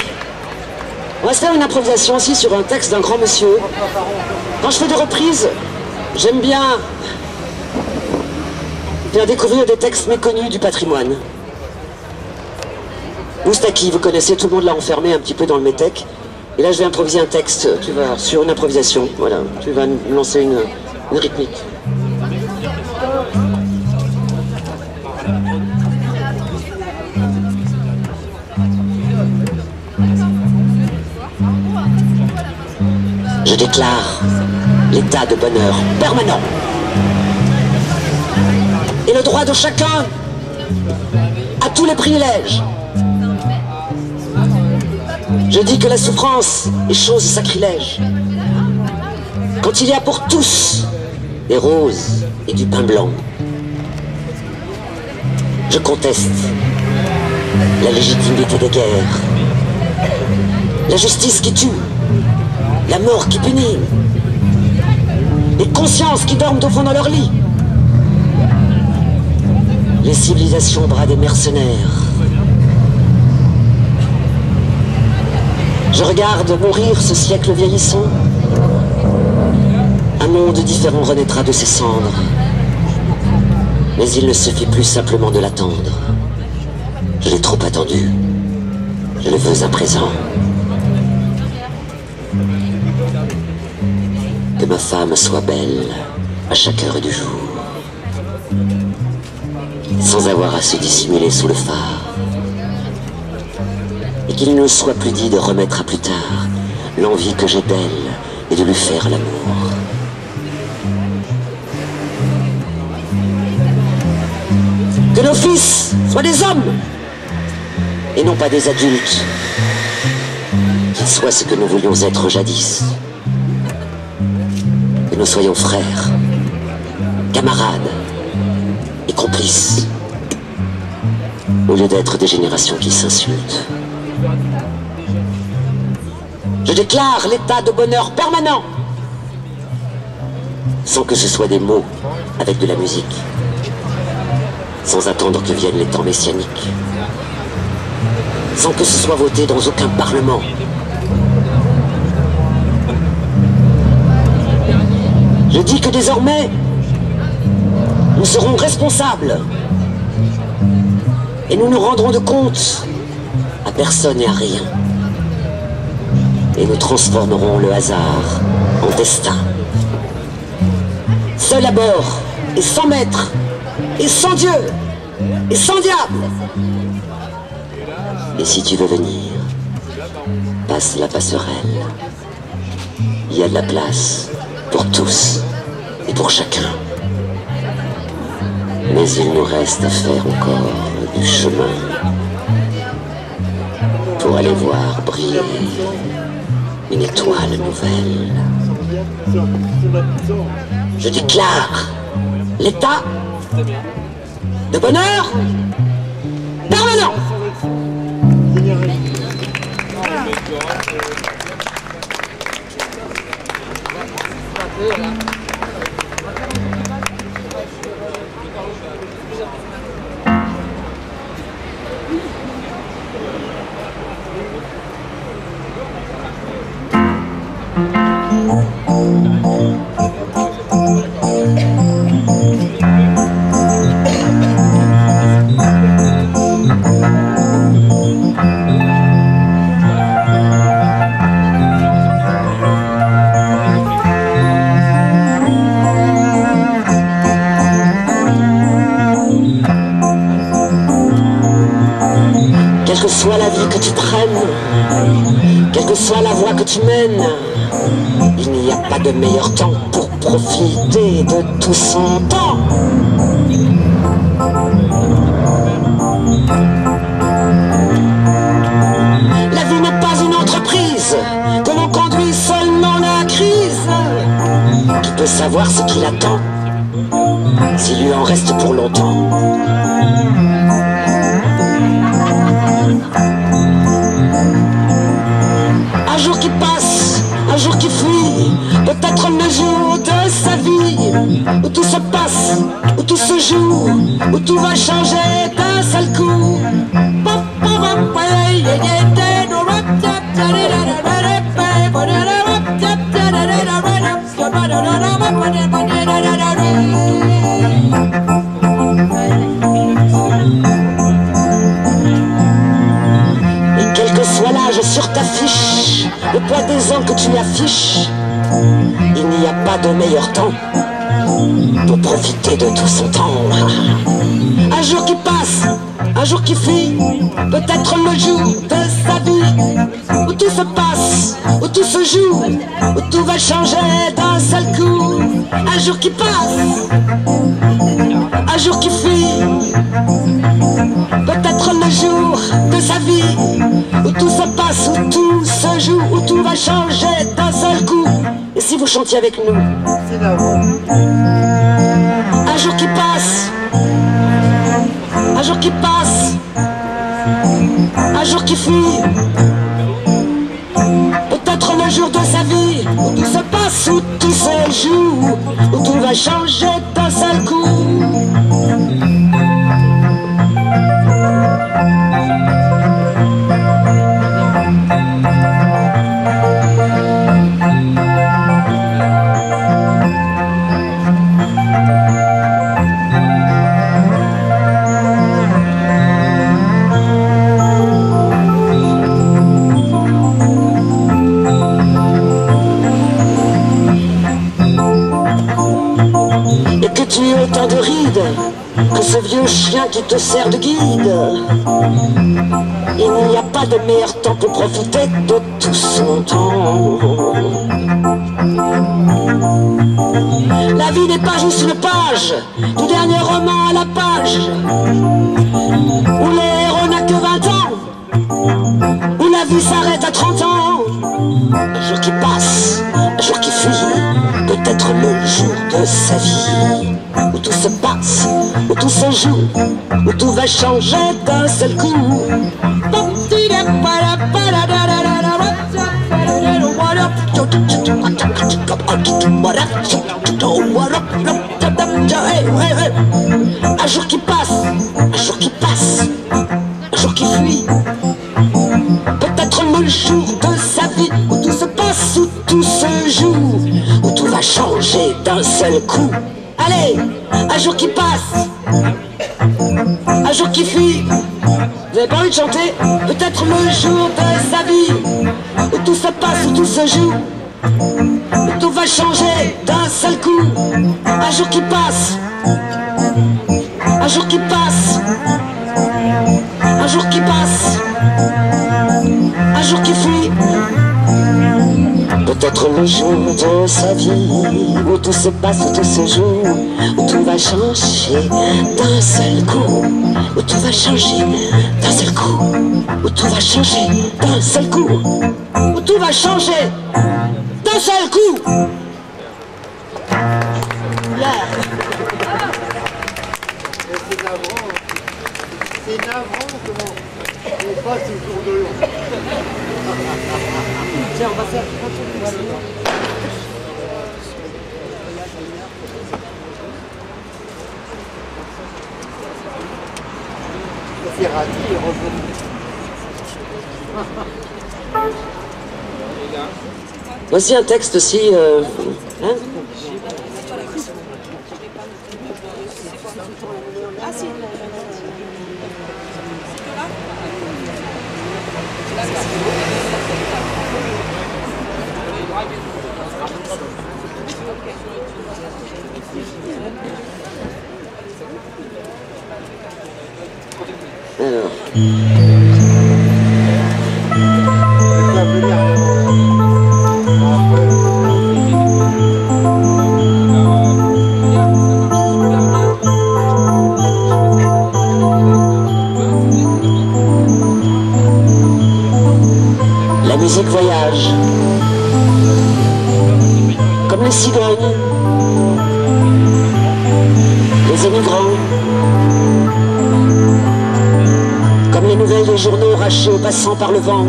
on va se faire une improvisation aussi sur un texte d'un grand monsieur. Quand je fais des reprises, j'aime bien faire découvrir des textes méconnus du patrimoine. Moustaki, vous connaissez, tout le monde l'a enfermé un petit peu dans le métèque. Et là, je vais improviser un texte, tu vas, sur une improvisation. Voilà, tu vas me lancer une rythmique. Je déclare l'état de bonheur permanent et le droit de chacun à tous les privilèges. Je dis que la souffrance est chose sacrilège. Quand il y a pour tous des roses et du pain blanc, je conteste la légitimité des guerres, la justice qui tue, la mort qui punit, les consciences qui dorment au fond dans leur lit, les civilisations bras des mercenaires, Je regarde mourir ce siècle vieillissant. Un monde différent renaîtra de ses cendres. Mais il ne suffit plus simplement de l'attendre. Je l'ai trop attendu. Je le veux à présent. Que ma femme soit belle à chaque heure du jour, sans avoir à se dissimuler sous le phare, et qu'il ne soit plus dit de remettre à plus tard l'envie que j'ai d'elle et de lui faire l'amour. Que nos fils soient des hommes et non pas des adultes, qu'ils soient ce que nous voulions être jadis. Que nous soyons frères, camarades et complices, au lieu d'être des générations qui s'insultent. Je déclare l'état de bonheur permanent, sans que ce soit des mots avec de la musique, sans attendre que viennent les temps messianiques, sans que ce soit voté dans aucun parlement. Je dis que désormais, nous serons responsables et nous ne rendrons de compte à personne et à rien. Et nous transformerons le hasard en destin. Seul à bord et sans maître et sans Dieu et sans diable. Et si tu veux venir, passe la passerelle. Il y a de la place pour tous et pour chacun. Mais il nous reste à faire encore du chemin pour aller voir briller une étoile nouvelle. Je déclare l'état de bonheur permanent. Quelle que soit la vie que tu prennes, quelle que soit la voie que tu mènes, il n'y a pas de meilleur temps pour profiter de tout son temps. La vie n'est pas une entreprise que l'on conduit seulement la crise. Qui peut savoir ce qu'il attend s'il lui en reste pour longtemps? Un jour qui passe, un jour qui fuit, peut-être le jour de sa vie, où tout se passe, où tout se joue, où tout va changer d'un seul coup. Sur ta fiche, le poids des ans que tu affiches, il n'y a pas de meilleur temps pour profiter de tout son temps. Un jour qui passe, un jour qui fuit, peut-être le jour de sa vie, où tout se passe, où tout se joue, où tout va changer d'un seul coup. Un jour qui passe, un jour qui fuit, peut-être le jour de sa vie, où tout se passe, où tout se joue, où tout va changer d'un seul coup. Et si vous chantiez avec nous? Un jour qui passe, un jour qui passe, un jour qui fuit, peut-être le jour de sa vie, où tout se passe, où tout se joue, où tout va changer d'un seul coup. vide que ce vieux chien qui te sert de guide. Il n'y a pas de meilleur temps pour profiter de tout son temps. La vie n'est pas juste une page du dernier roman à la page, où le héros n'a que 20 ans, où la vie s'arrête à 30 ans. Un jour qui passe, un jour qui fuit, peut-être le jour de sa vie, où tout se passe, où tout se joue, où tout va changer d'un seul coup. Un jour qui passe, un jour qui passe, un jour qui fuit, peut-être le jour de sa vie, où tout se passe, où tout se joue, où tout va changer d'un seul coup. Allez, un jour qui passe, un jour qui fuit. Vous avez pas envie de chanter? Peut-être le jour de sa vie, où tout se passe, où tout se joue, où tout va changer d'un seul coup. Un jour qui passe, un jour qui passe, un jour qui passe, un jour qui fuit. Peut-être le jour de sa vie, où tout se passe, où tout se joue, où tout va changer d'un seul coup, où tout va changer d'un seul coup, où tout va changer d'un seul coup, où tout va changer d'un seul coup. C'est navrant comment on passe au tour de l'eau. Tiens, on va faire un tour de l'eau. C'est raté et revenu. Voici un texte aussi. Hein? Ah si. Alors. La musique voyage, comme les cigognes, les émigrants, comme les nouvelles des journaux arrachées aux passants par le vent,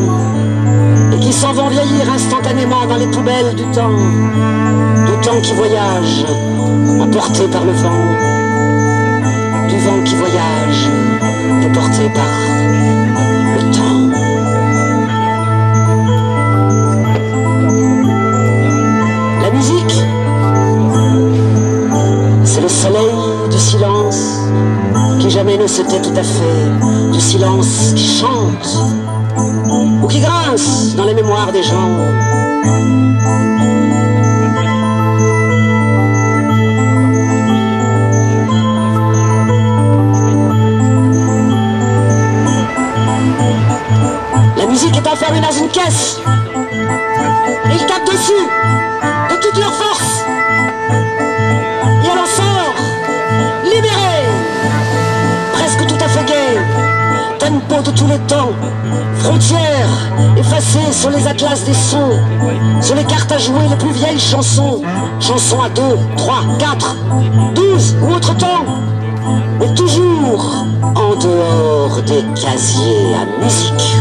et qui s'en vont vieillir instantanément dans les poubelles du temps qui voyage, emporté par le vent, du vent qui voyage, emporté par le temps. La musique, c'est le soleil du silence qui jamais ne se tait tout à fait, du silence qui chante ou qui grince dans les mémoires des gens. La musique est enfermée dans une caisse. Ils tapent dessus de toute leur force. Et elle en sort, libérée, presque tout à fait gaie. Tempo de tous les temps, frontières effacées sur les atlas des sons, sur les cartes à jouer les plus vieilles chansons. Chansons à 2, 3, 4, 12 ou autre temps, mais toujours en dehors des casiers à musique.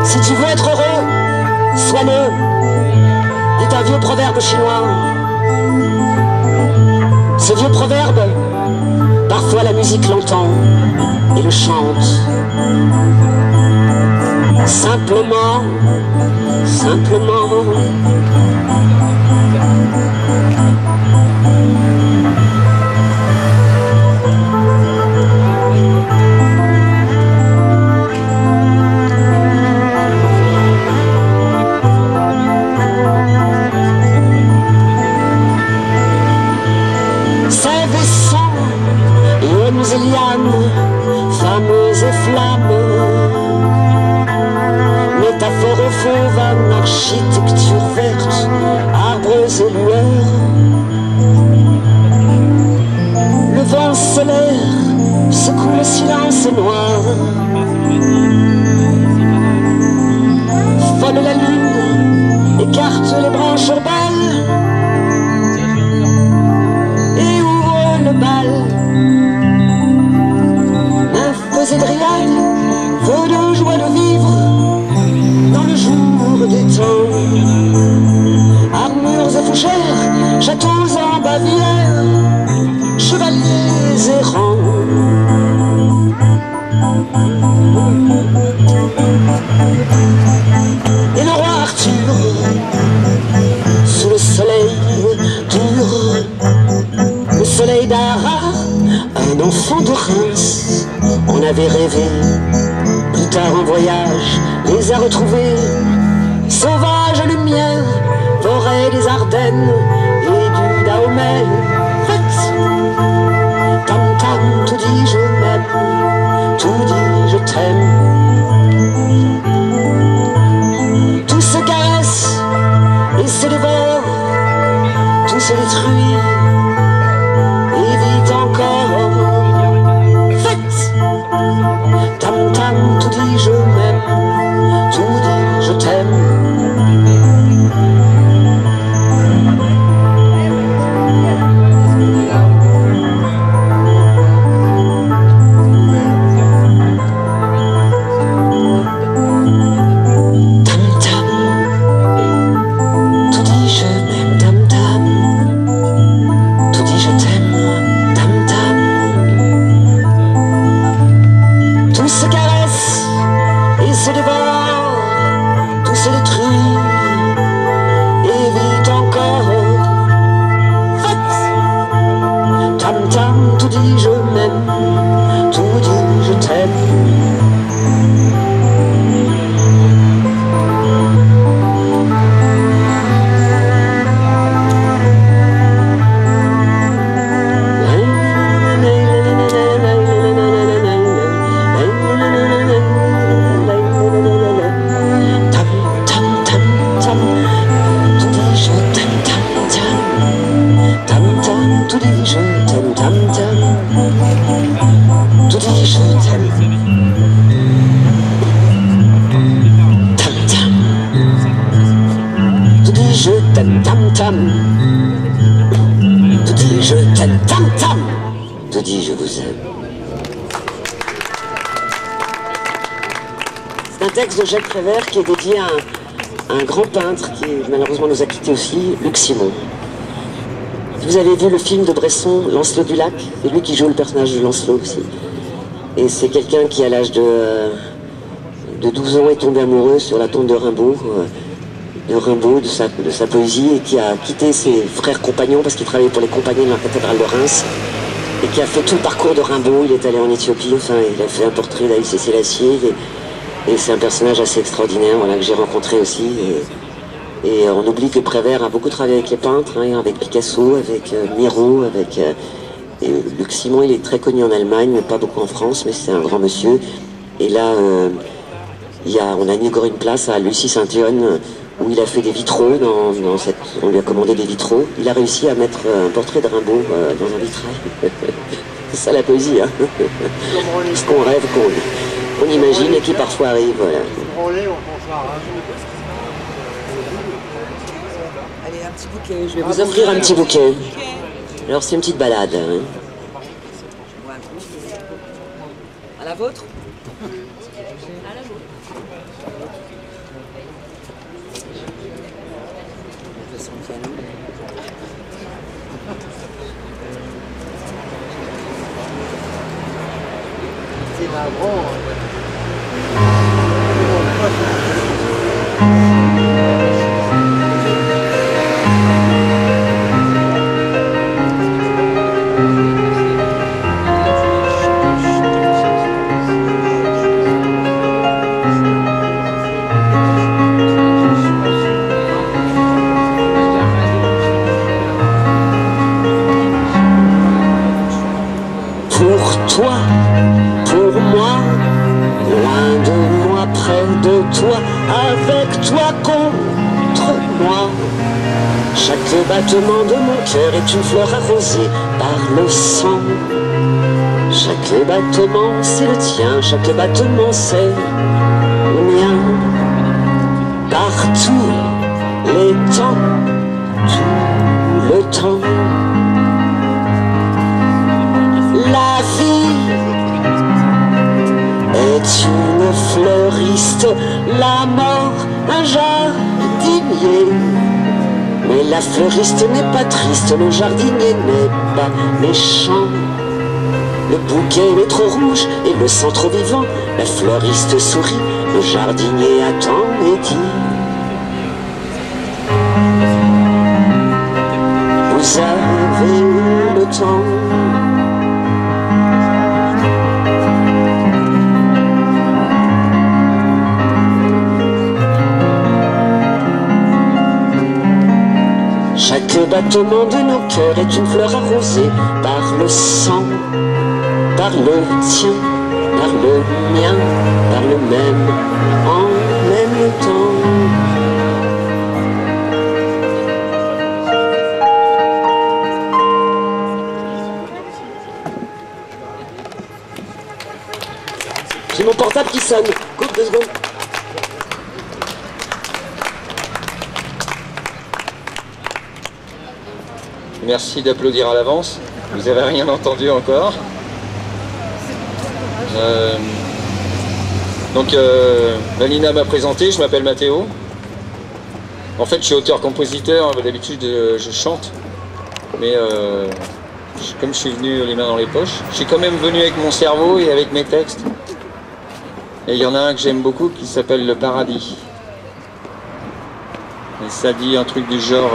Si tu veux être heureux, sois-le, dit un vieux proverbe chinois. Ce vieux proverbe, parfois la musique l'entend et le chante. Simplement, simplement. jeunes lianes, fameuses et flammes, métaphore fauve en architecture verte, arbres et lueurs. Le vent solaire secoue le silence noir. Folle la lune, écarte les branches urbales et ouvre le bal. Nymphes et dryades, feux de joie de vivre dans le jour des temps. Armures et fougères, châteaux en Bavière, chevaliers errants. Et le roi Arthur, sous le soleil dur, le soleil d'Ara, un enfant de Reims, on avait rêvé. Plus tard en voyage, les a retrouvés, sauvages lumière, forêt des Ardennes et du Dahomey. Tam tam, tout dit je m'aime, tout dit je t'aime. Tout se caresse et se dévore, tout se détruit et vit encore. Faites tam tam, tout dit je m'aime, tout dit je t'aime. De Jacques Prévert qui est dédié à un grand peintre qui malheureusement nous a quittés aussi, Luc Simon. Si vous avez vu le film de Bresson, Lancelot du Lac, c'est lui qui joue le personnage de Lancelot aussi. Et c'est quelqu'un qui à l'âge de 12 ans est tombé amoureux sur la tombe de Rimbaud, de sa poésie, et qui a quitté ses frères compagnons parce qu'il travaillait pour les compagnons de la cathédrale de Reims, et qui a fait tout le parcours de Rimbaud. Il est allé en Éthiopie, enfin il a fait un portrait d'Haïl Sélassié. Et c'est un personnage assez extraordinaire, voilà, que j'ai rencontré aussi. Et on oublie que Prévert a beaucoup travaillé avec les peintres, hein, avec Picasso, avec Miro, avec... et Luc Simon, il est très connu en Allemagne, mais pas beaucoup en France, mais c'est un grand monsieur. Et là, on a inauguré une place à Lucie Saint-Yonne, où il a fait des vitraux, on lui a commandé des vitraux. Il a réussi à mettre un portrait de Rimbaud dans un vitrail. C'est ça la poésie, hein. Ce qu'on rêve, qu'on imagine et qui parfois arrive, voilà. Allez, un petit bouquet. Je vais vous offrir un petit bouquet. Alors c'est une petite balade. Hein. À la vôtre? À la vôtre. C'est navrant. Pour battement de mon cœur est une fleur arrosée par le sang. Chaque battement c'est le tien, chaque battement c'est le mien. Partout les temps, tout le temps. La vie est une fleuriste, la mort un jardinier. Mais la fleuriste n'est pas triste, le jardinier n'est pas méchant. Le bouquet est trop rouge et le sent trop vivant. La fleuriste sourit, le jardinier attend et dit: vous avez le temps. Chaque battement de nos cœurs est une fleur arrosée par le sang, par le tien, par le mien, par le même, en même temps. J'ai mon portable qui sonne. Coupe 2 secondes. Merci d'applaudir à l'avance. Vous n'avez rien entendu encore. Valina m'a présenté, je m'appelle Mathéo. En fait, je suis auteur-compositeur, d'habitude je chante. Mais comme je suis venu les mains dans les poches, je suis quand même venu avec mon cerveau et avec mes textes. Et il y en a un que j'aime beaucoup qui s'appelle Le Paradis. Et ça dit un truc du genre...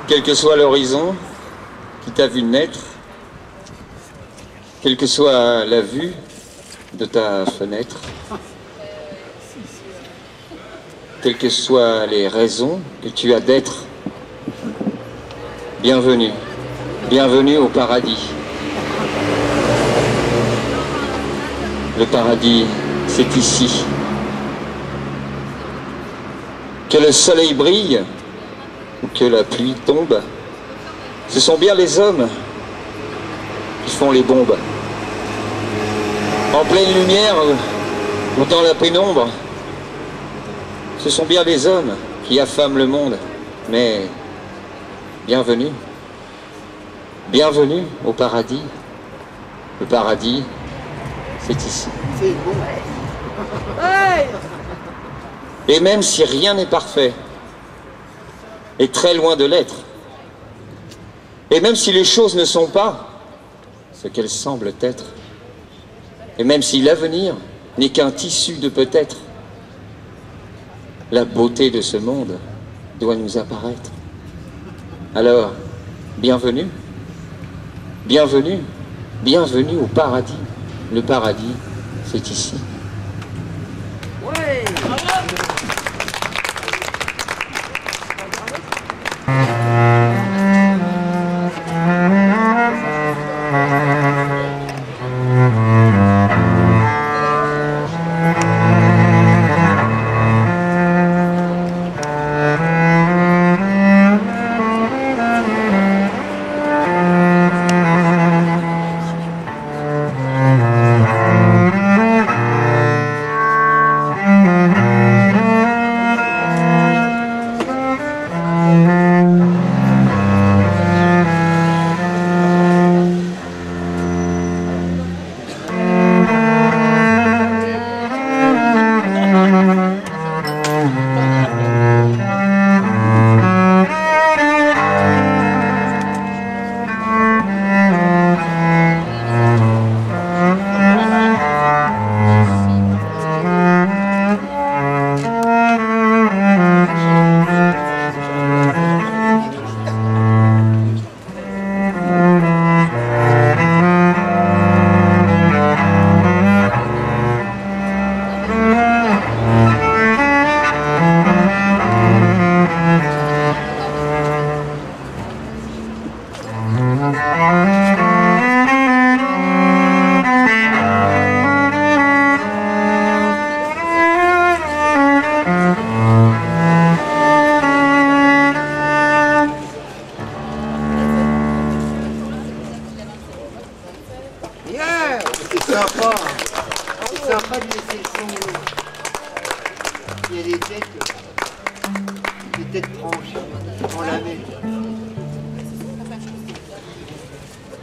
quel que soit l'horizon qui t'a vu naître, quelle que soit la vue de ta fenêtre, quelles que soient les raisons que tu as d'être, bienvenue, bienvenue au paradis. Le paradis, c'est ici. Que le soleil brille, ou que la pluie tombe, ce sont bien les hommes qui font les bombes. En pleine lumière ou dans la pénombre, ce sont bien les hommes qui affament le monde. Mais bienvenue, bienvenue au paradis. Le paradis, c'est ici. C'est bon. Et même si rien n'est parfait, et très loin de l'être, et même si les choses ne sont pas ce qu'elles semblent être, et même si l'avenir n'est qu'un tissu de peut-être, la beauté de ce monde doit nous apparaître. Alors, bienvenue, bienvenue, bienvenue au paradis. Le paradis, c'est ici. Ouais.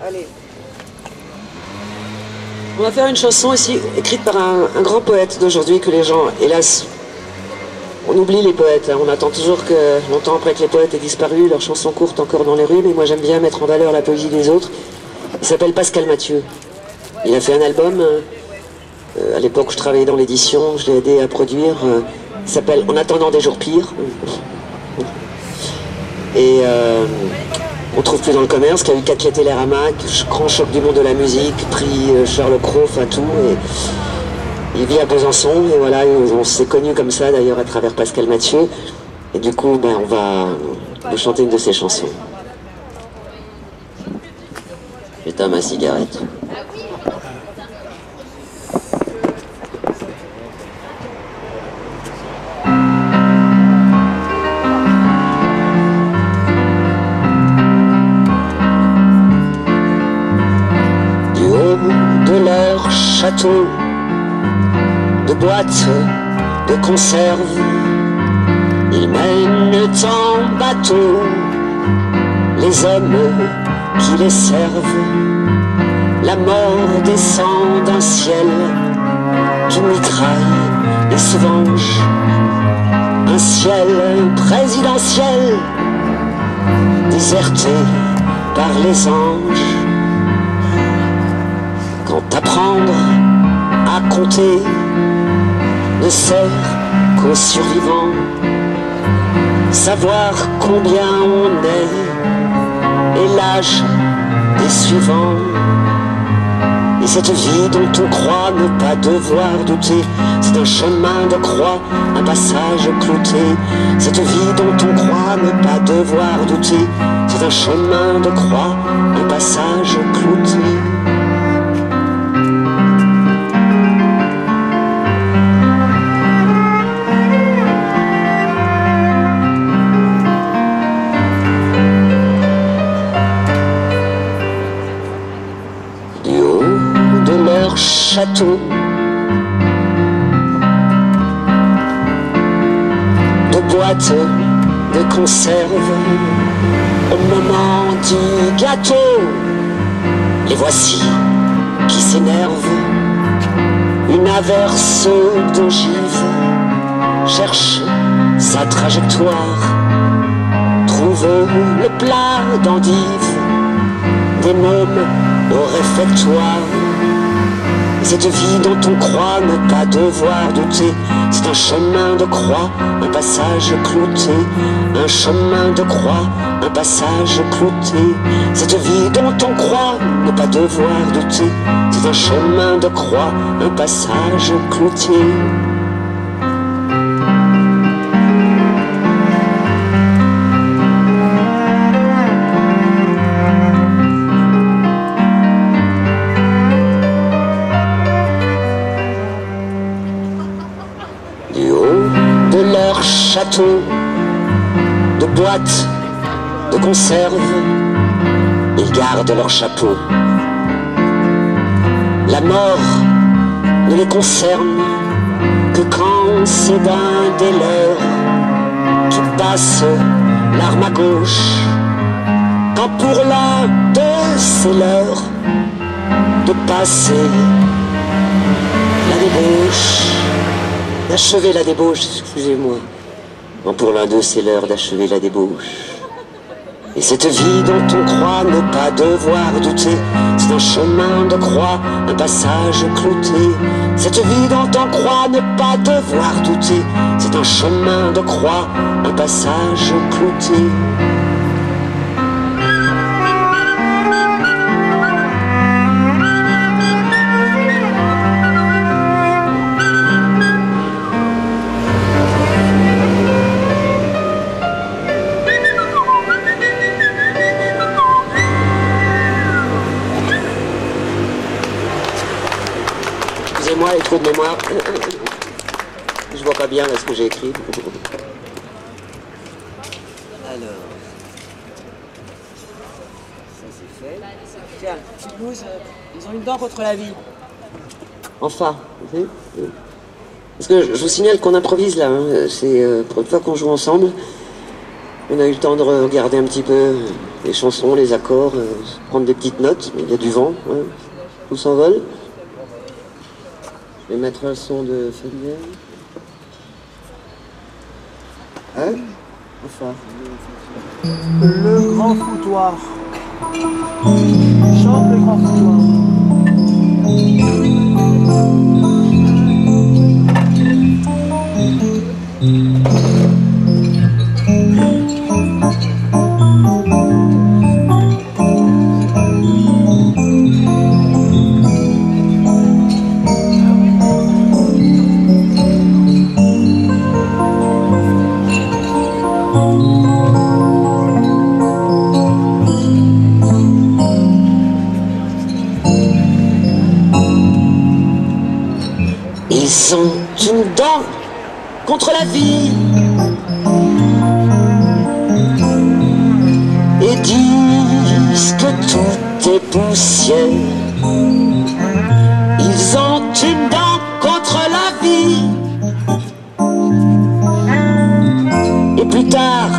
Allez. On va faire une chanson ici, écrite par un grand poète d'aujourd'hui que les gens, hélas, on oublie les poètes. Hein. On attend toujours que, longtemps après que les poètes aient disparu, leurs chansons courtent encore dans les rues, mais moi j'aime bien mettre en valeur la poésie des autres. Il s'appelle Pascal Mathieu. Il a fait un album, à l'époque où je travaillais dans l'édition, je l'ai aidé à produire, il s'appelle En attendant des jours pires. Et on trouve plus dans le commerce, qui a eu 4 clés Télérama, grand choc du monde de la musique, prix Charles Cros, enfin tout. Et il vit à Besançon, et voilà, on s'est connus comme ça d'ailleurs à travers Pascal Mathieu. Et du coup, ben, on va vous chanter une de ses chansons. J'éteins ma cigarette. Château, de boîtes, de conserve, ils mènent en bateau les hommes qui les servent. La mort descend d'un ciel qui mitraille et se venge, un ciel présidentiel déserté par les anges. Quand apprendre à compter ne sert qu'aux survivants, savoir combien on est et l'âge des suivants. Et cette vie dont on croit ne pas devoir douter, c'est un chemin de croix, un passage clouté. Cette vie dont on croit ne pas devoir douter, c'est un chemin de croix, un passage clouté. Château, de boîtes, de conserve, au moment du gâteau, les voici qui s'énervent. Une averse d'ogive cherche sa trajectoire, trouve le plat d'endive, des mômes au réfectoire. Cette vie dont on croit ne pas devoir douter, c'est un chemin de croix, un passage clouté. Un chemin de croix, un passage clouté. Cette vie dont on croit ne pas devoir douter, c'est un chemin de croix, un passage clouté. Château, de boîtes, de conserve, ils gardent leur chapeau. La mort ne les concerne que quand c'est d'un des leurs qui passe l'arme à gauche. Quand pour l'un d'eux c'est l'heure de passer la débauche, d'achever la débauche, excusez-moi. Quand pour l'un d'eux c'est l'heure d'achever la débauche. Et cette vie dont on croit ne pas devoir douter, c'est un chemin de croix, un passage clouté. Cette vie dont on croit ne pas devoir douter, c'est un chemin de croix, un passage clouté. Excusez-moi, il y a trop de mémoire. Je vois pas bien là, ce que j'ai écrit. Alors, ça c'est fait. Tiens, petite blouse, ils ont une dent contre la vie. Enfin, vous savez. Parce que je vous signale qu'on improvise là, hein. C'est pour une fois qu'on joue ensemble. On a eu le temps de regarder un petit peu les chansons, les accords, prendre des petites notes. Il y a du vent, hein. Tout s'envole. Je vais mettre un son de Fabien. Hein? Enfin. Le grand foutoir. Chante le grand foutoir. Ils ont une dent contre la vie et disent que tout est poussière. Ils ont une dent contre la vie et plus tard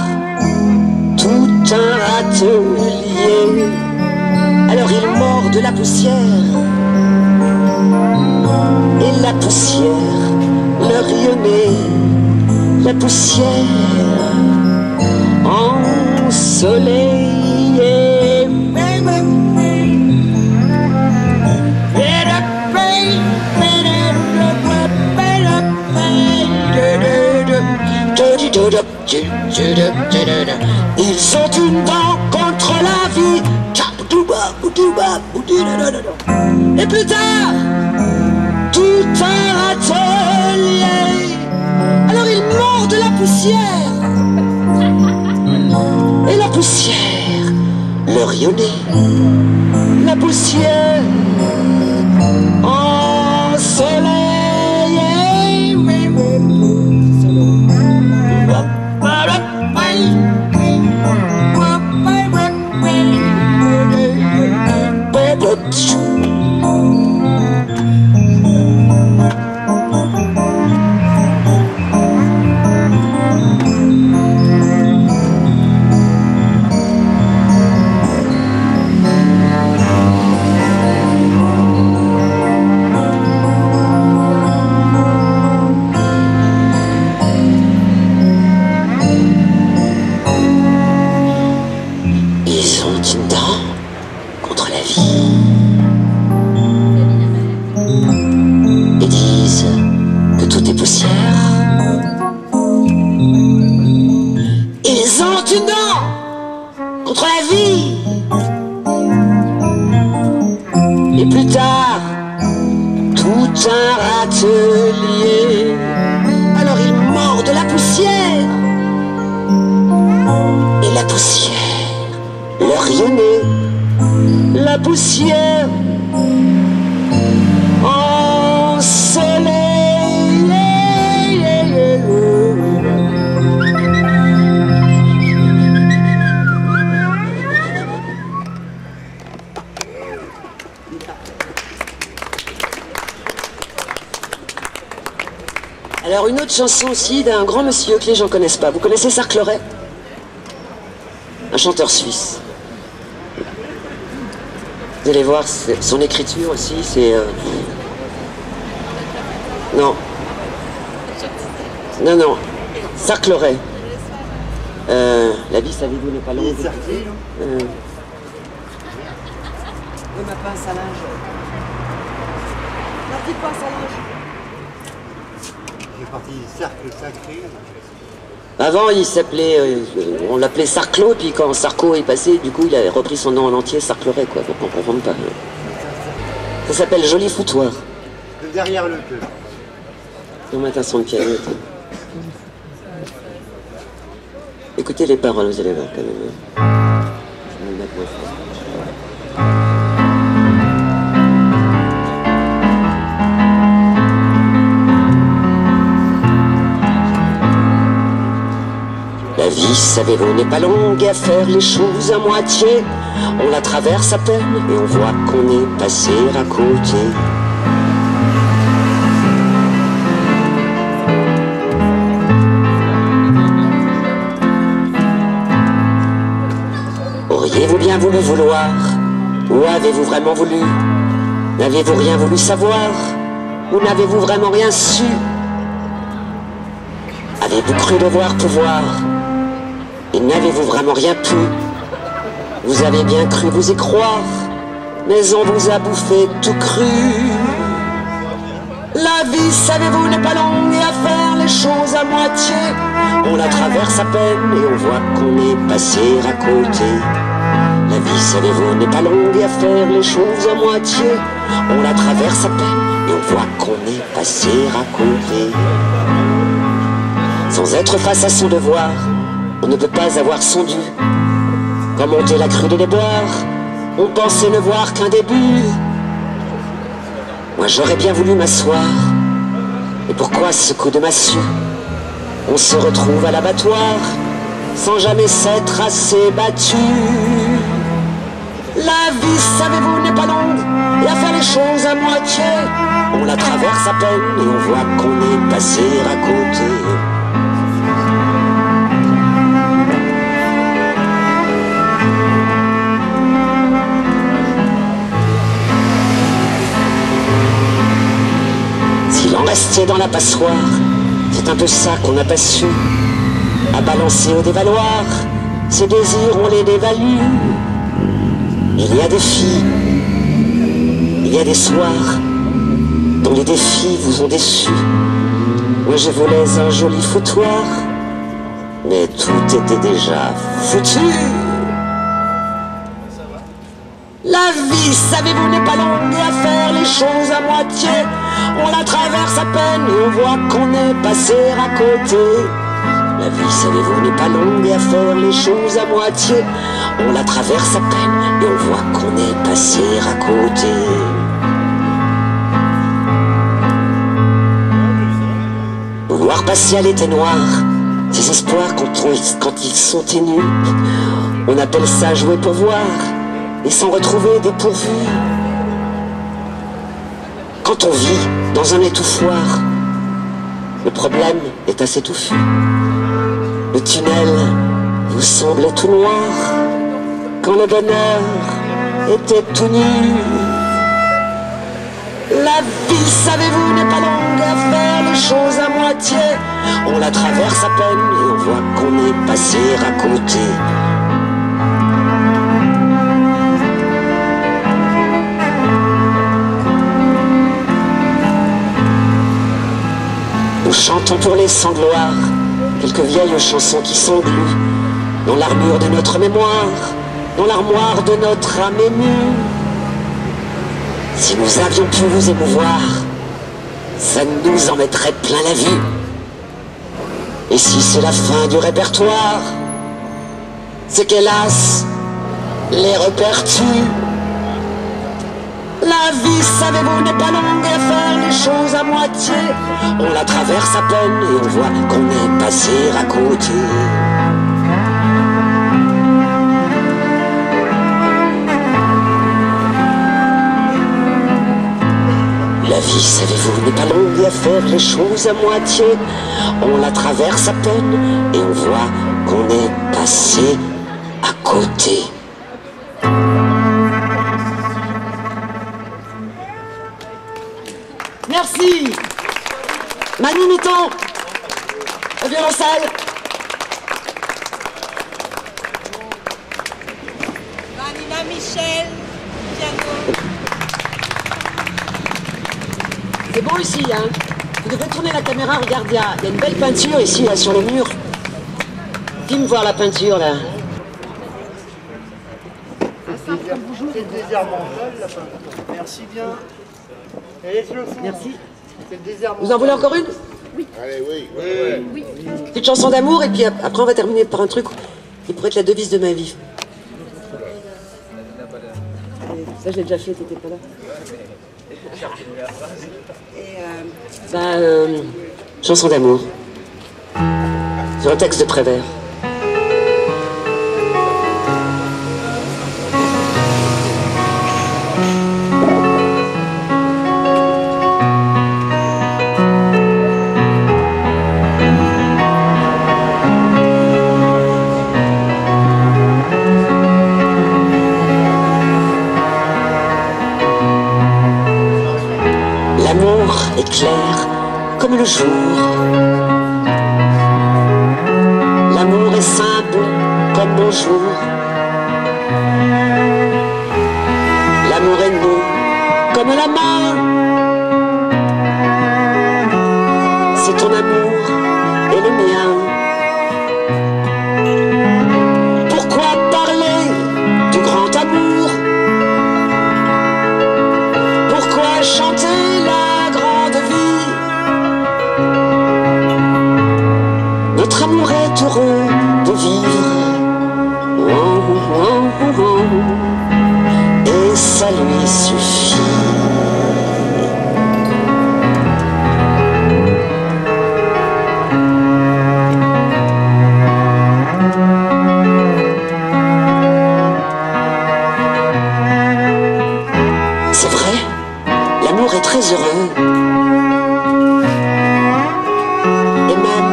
tout un atelier. Alors ils mordent la poussière. Et la poussière leur rayonnait, la poussière ensoleillée. Ils ont une dent contre la vie. Et plus tard, tout un atelier. Alors ils mordent la poussière. Et la poussière leur rayonnait. La poussière ensoleillée. Alors ils mordent la poussière. Et la poussière leur rayonnait. La poussière ensoleillée. Alors une autre chanson aussi d'un grand monsieur que les gens connaissent pas. Vous connaissez Sarcleret? Un chanteur suisse. Vous allez voir, son écriture aussi, c'est... Non. Non, non. Sarcleret. La vie, savez-vous, n'est pas longue. Il est cercle, non? Ma pince à linge. La petite pince à linge. Il fait partie du cercle sacré. Avant, il s'appelait, on l'appelait Sarclo, puis quand Sarko est passé, du coup, il a repris son nom en entier, Sarcleret, quoi. Donc on comprend pas. Ça s'appelle Joli Foutoir. De derrière le peu. On met un son de piano. Écoutez les paroles, vous allez voir quand même. Je vais me mettre moins fort. La vie, savez-vous, n'est pas longue à faire les choses à moitié. On la traverse à peine et on voit qu'on est passé à côté. Auriez-vous bien voulu vouloir? Ou avez-vous vraiment voulu? N'avez-vous rien voulu savoir? Ou n'avez-vous vraiment rien su? Avez-vous cru devoir pouvoir? Et n'avez-vous vraiment rien pu? Vous avez bien cru vous y croire, mais on vous a bouffé tout cru. La vie, savez-vous, n'est pas longue et à faire les choses à moitié. On la traverse à peine et on voit qu'on est passé à côté. La vie, savez-vous, n'est pas longue et à faire les choses à moitié. On la traverse à peine et on voit qu'on est passé à côté. Sans être face à son devoir, on ne peut pas avoir son dû. Quand monter la crue des déboires, on pensait ne voir qu'un début. Moi j'aurais bien voulu m'asseoir. Et pourquoi ce coup de massue? On se retrouve à l'abattoir sans jamais s'être assez battu. La vie, savez-vous, n'est pas longue et à faire les choses à moitié. On la traverse à peine et on voit qu'on est passé à côté. S'il en restait dans la passoire, c'est un peu ça qu'on n'a pas su. À balancer au dévaloir, ses désirs on les dévalue. Il y a des filles, il y a des soirs dont les défis vous ont déçu. Moi je voulais un joli foutoir, mais tout était déjà foutu. La vie, savez-vous, n'est pas longue et à faire les choses à moitié. On la traverse à peine et on voit qu'on est passé à côté. La vie, savez-vous, n'est pas longue et à faire les choses à moitié. On la traverse à peine et on voit qu'on est passé à côté. Vouloir passer à l'été noir, ces espoirs quand ils sont ténus, on appelle ça jouer pour voir et s'en retrouver dépourvu. Quand on vit dans un étouffoir, le problème est assez touffu. Le tunnel vous semblait tout noir quand le bonheur était tout nu. La vie, savez-vous, n'est pas longue à faire les choses à moitié. On la traverse à peine et on voit qu'on est passé à côté. Nous chantons pour les sans gloire quelques vieilles chansons qui s'engluent dans l'armure de notre mémoire, dans l'armoire de notre âme émue. Si nous avions pu vous émouvoir, ça nous en mettrait plein la vue. Et si c'est la fin du répertoire, c'est qu'hélas, les repères tuent. La vie, savez-vous, n'est pas longue à faire les choses à moitié. On la traverse à peine et on voit qu'on est passé à côté. La vie, savez-vous, n'est pas longue à faire les choses à moitié. On la traverse à peine et on voit qu'on est passé à côté. Merci. Manu Mitton, au violoncelle. Vanina Michel, piano. C'est bon ici, hein. Vous devez tourner la caméra, regarde, il y a une belle peinture ici, là, sur le mur. Filme voir la peinture, là. C'est le désert mental, la peinture. Merci bien. Et laisse le fond. Merci. C'est le désert mental. Vous en voulez encore une? Allez, oui. Oui. Petite chanson d'amour, et puis après on va terminer par un truc qui pourrait être la devise de ma vie. Ça, je l'ai déjà fait, t'étais pas là. Chanson d'amour. Sur un texte de Prévert. est clair comme le jour. L'amour est simple comme bonjour. L'amour est nu comme la main. C'est ton amour et le mien. Pourquoi parler du grand amour? Pourquoi chanter la grande vie? Notre amour est heureux de vivre. Oh, oh, oh, oh. Et ça lui suffit. C'est vrai, l'amour est très heureux. Et même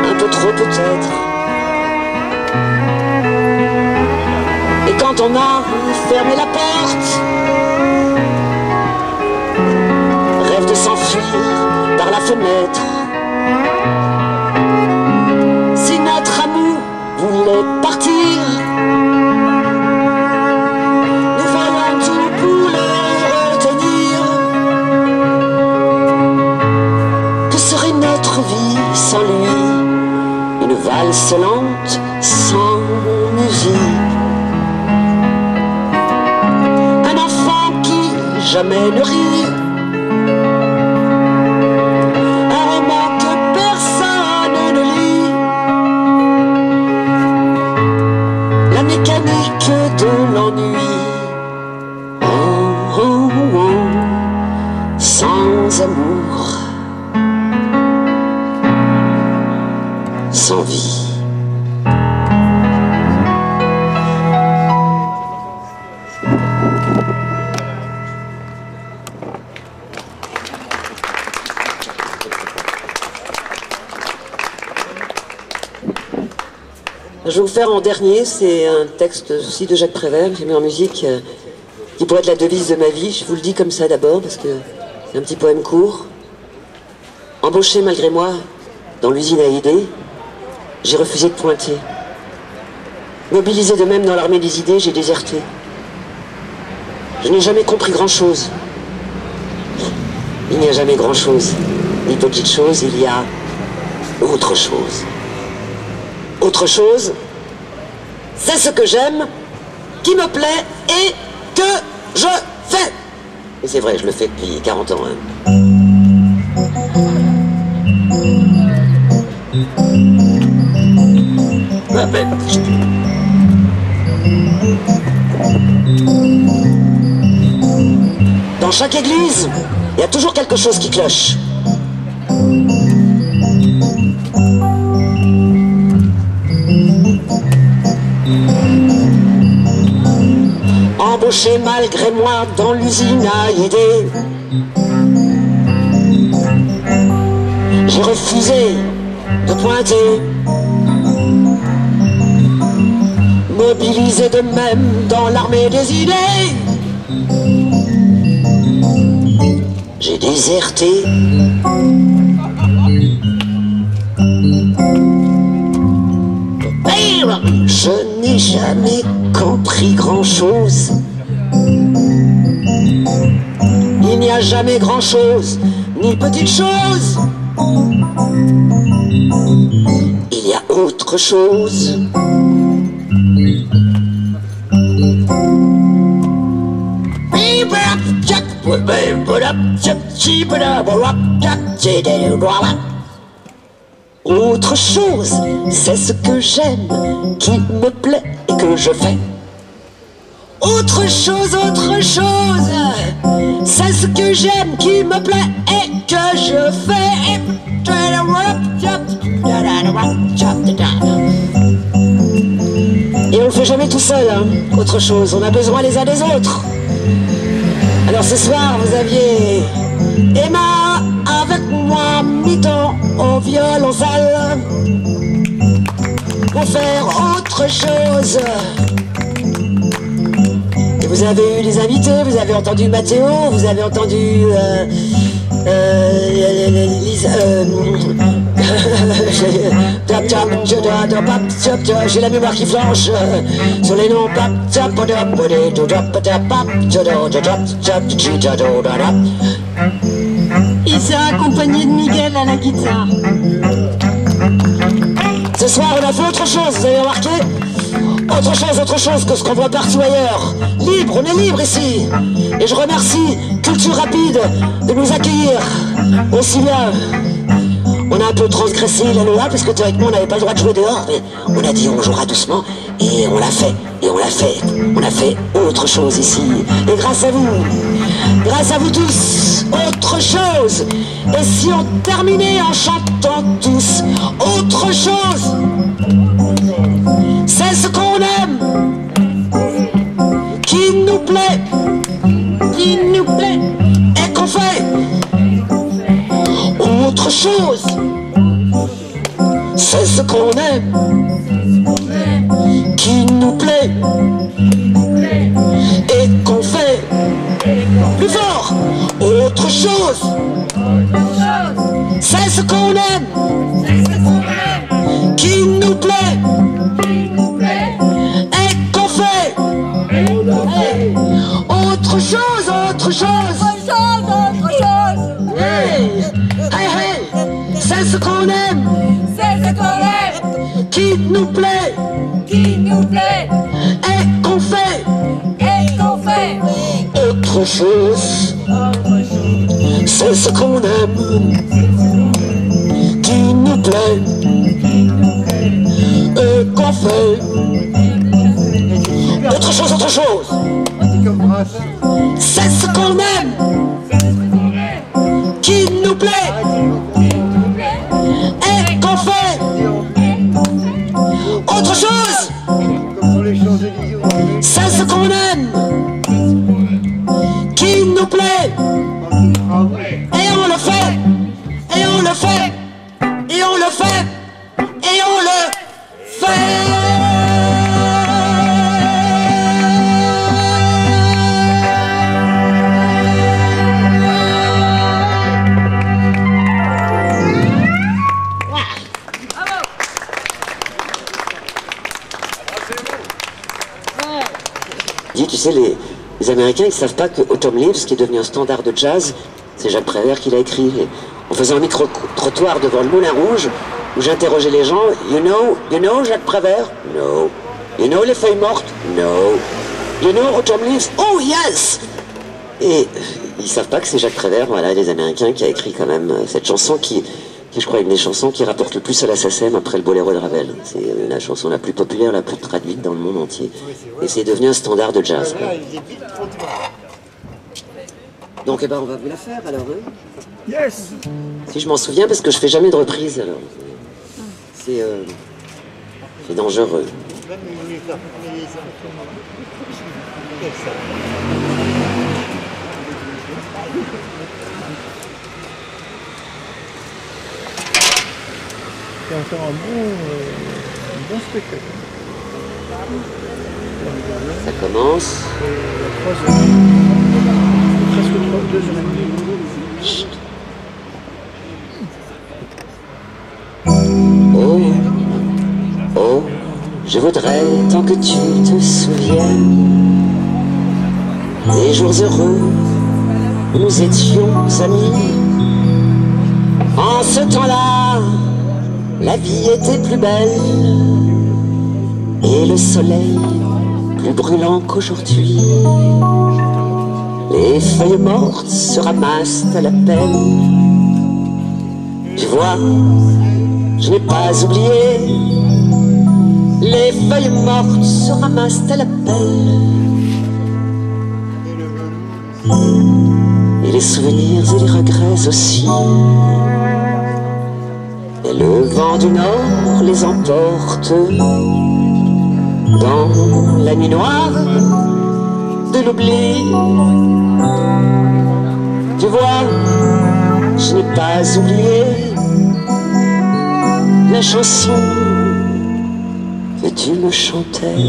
un peu trop peut-être. Et quand on a fermé la porte, rêve de s'enfuir par la fenêtre. Si notre amour voulait partir, nous ferions tout pour le retenir. Que serait notre vie sans lui? Une valse lente sans musique. Un enfant qui jamais ne rit. Un roman que personne ne lit. La mécanique de l'ennui. Oh, oh, oh. Sans amour, sans vie. Je vais vous faire en dernier, c'est un texte aussi de Jacques Prévert, j'ai mis en musique, qui pourrait être la devise de ma vie. Je vous le dis comme ça d'abord, parce que c'est un petit poème court. Embauché malgré moi dans l'usine à idées, j'ai refusé de pointer. Mobilisé de même dans l'armée des idées, j'ai déserté. Je n'ai jamais compris grand-chose. Il n'y a jamais grand-chose, ni petite chose, il y a autre chose. Autre chose, c'est ce que j'aime, qui me plaît et que je fais. Et c'est vrai, je le fais depuis 40 ans. Hein. Ah ben, dans chaque église, il y a toujours quelque chose qui cloche. Embauché malgré moi dans l'usine à idées, j'ai refusé de pointer. Mobilisé de même dans l'armée des idées, j'ai déserté. Je n'ai jamais compris grand-chose. Il n'y a jamais grand-chose, ni petite chose. Il y a autre chose. Autre chose, c'est ce que j'aime, qui me plaît et que je fais. Autre chose, c'est ce que j'aime, qui me plaît et que je fais. Et on le fait jamais tout seul, hein. Autre chose, on a besoin les uns des autres. Alors ce soir, vous aviez Emma avec moi, mi-temps au violoncelle, pour faire autre chose. Et vous avez eu des invités, vous avez entendu Mathéo, vous avez entendu Lisa, j'ai la mémoire qui flanche sur les noms. Il sera accompagné de Miguel à la guitare. Ce soir, on a fait autre chose, vous avez remarqué? Autre chose que ce qu'on voit partout ailleurs. Libre, on est libre ici. Et je remercie Culture Rapide de nous accueillir aussi bien. On a un peu transgressé la loi parce que théoriquement on n'avait pas le droit de jouer dehors, mais on a dit on jouera doucement et on l'a fait. Et on l'a fait. On a fait autre chose ici. Et grâce à vous tous, autre chose. Et si on terminait en chantant tous autre chose, c'est ce qu'on aime, qui nous plaît, et qu'on fait autre chose. C'est ce qu'on aime, qui nous plaît, et qu'on fait plus fort. Autre chose, c'est ce qu'on aime, qui nous plaît, et qu'on fait autre chose. Hey, hey, hey, c'est ce qu'on aime, qui nous plaît, et qu'on fait autre chose. C'est ce qu'on aime, qui nous plaît, et qu'on fait autre chose. C'est ce qu'on aime, qui nous plaît, et qu'on fait autre chose. C'est ce qu'on aime, qui nous plaît, et on le fait, et on le fait, et on le fait, et on le fait. Tu sais, les Américains, ils ne savent pas que Autumn Leaves, qui est devenu un standard de jazz, c'est Jacques Prévert qui l'a écrit. En faisant un micro-trottoir devant le Moulin Rouge, où j'interrogeais les gens, you know Jacques Prévert? No. You know Les Feuilles Mortes? No. You know Autumn Leaves? Oh yes! Et ils ne savent pas que c'est Jacques Prévert, voilà, les Américains, qui a écrit quand même cette chanson qui je crois, une des chansons qui rapporte le plus à la SACEM après le Boléro de Ravel. C'est la chanson la plus populaire, la plus traduite dans le monde entier. Et c'est devenu un standard de jazz. Donc, eh ben, on va vous la faire, alors. Hein. Yes. Si je m'en souviens, parce que je fais jamais de reprise, alors. C'est dangereux. C'est encore un bon spectacle. Ça commence. Presque 2 heures et demie. Chut. Oh, je voudrais tant que tu te souviennes des jours heureux où nous étions amis. En ce temps-là, la vie était plus belle et le soleil plus brûlant qu'aujourd'hui. Les feuilles mortes se ramassent à la pelle. Tu vois, je n'ai pas oublié. Les feuilles mortes se ramassent à la pelle. Et les souvenirs et les regrets aussi. Et le vent du nord les emporte dans la nuit noire de l'oubli. Tu vois, je n'ai pas oublié la chanson que tu me chantais.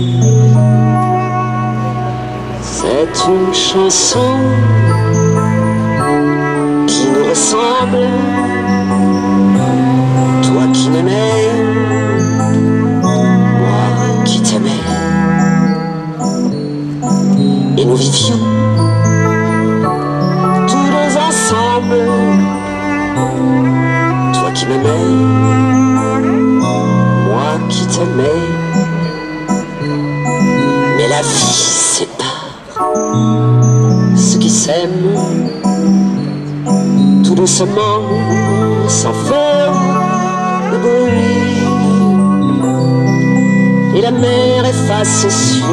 C'est une chanson qui nous ressemble. ensemble, toi qui m'aimais, moi qui t'aimais, et nous vivions tous deux ensemble, toi qui m'aimais, moi qui t'aimais, mais la vie sépare ceux qui s'aiment tout doucement, sans faire de bruit, et la mer efface sur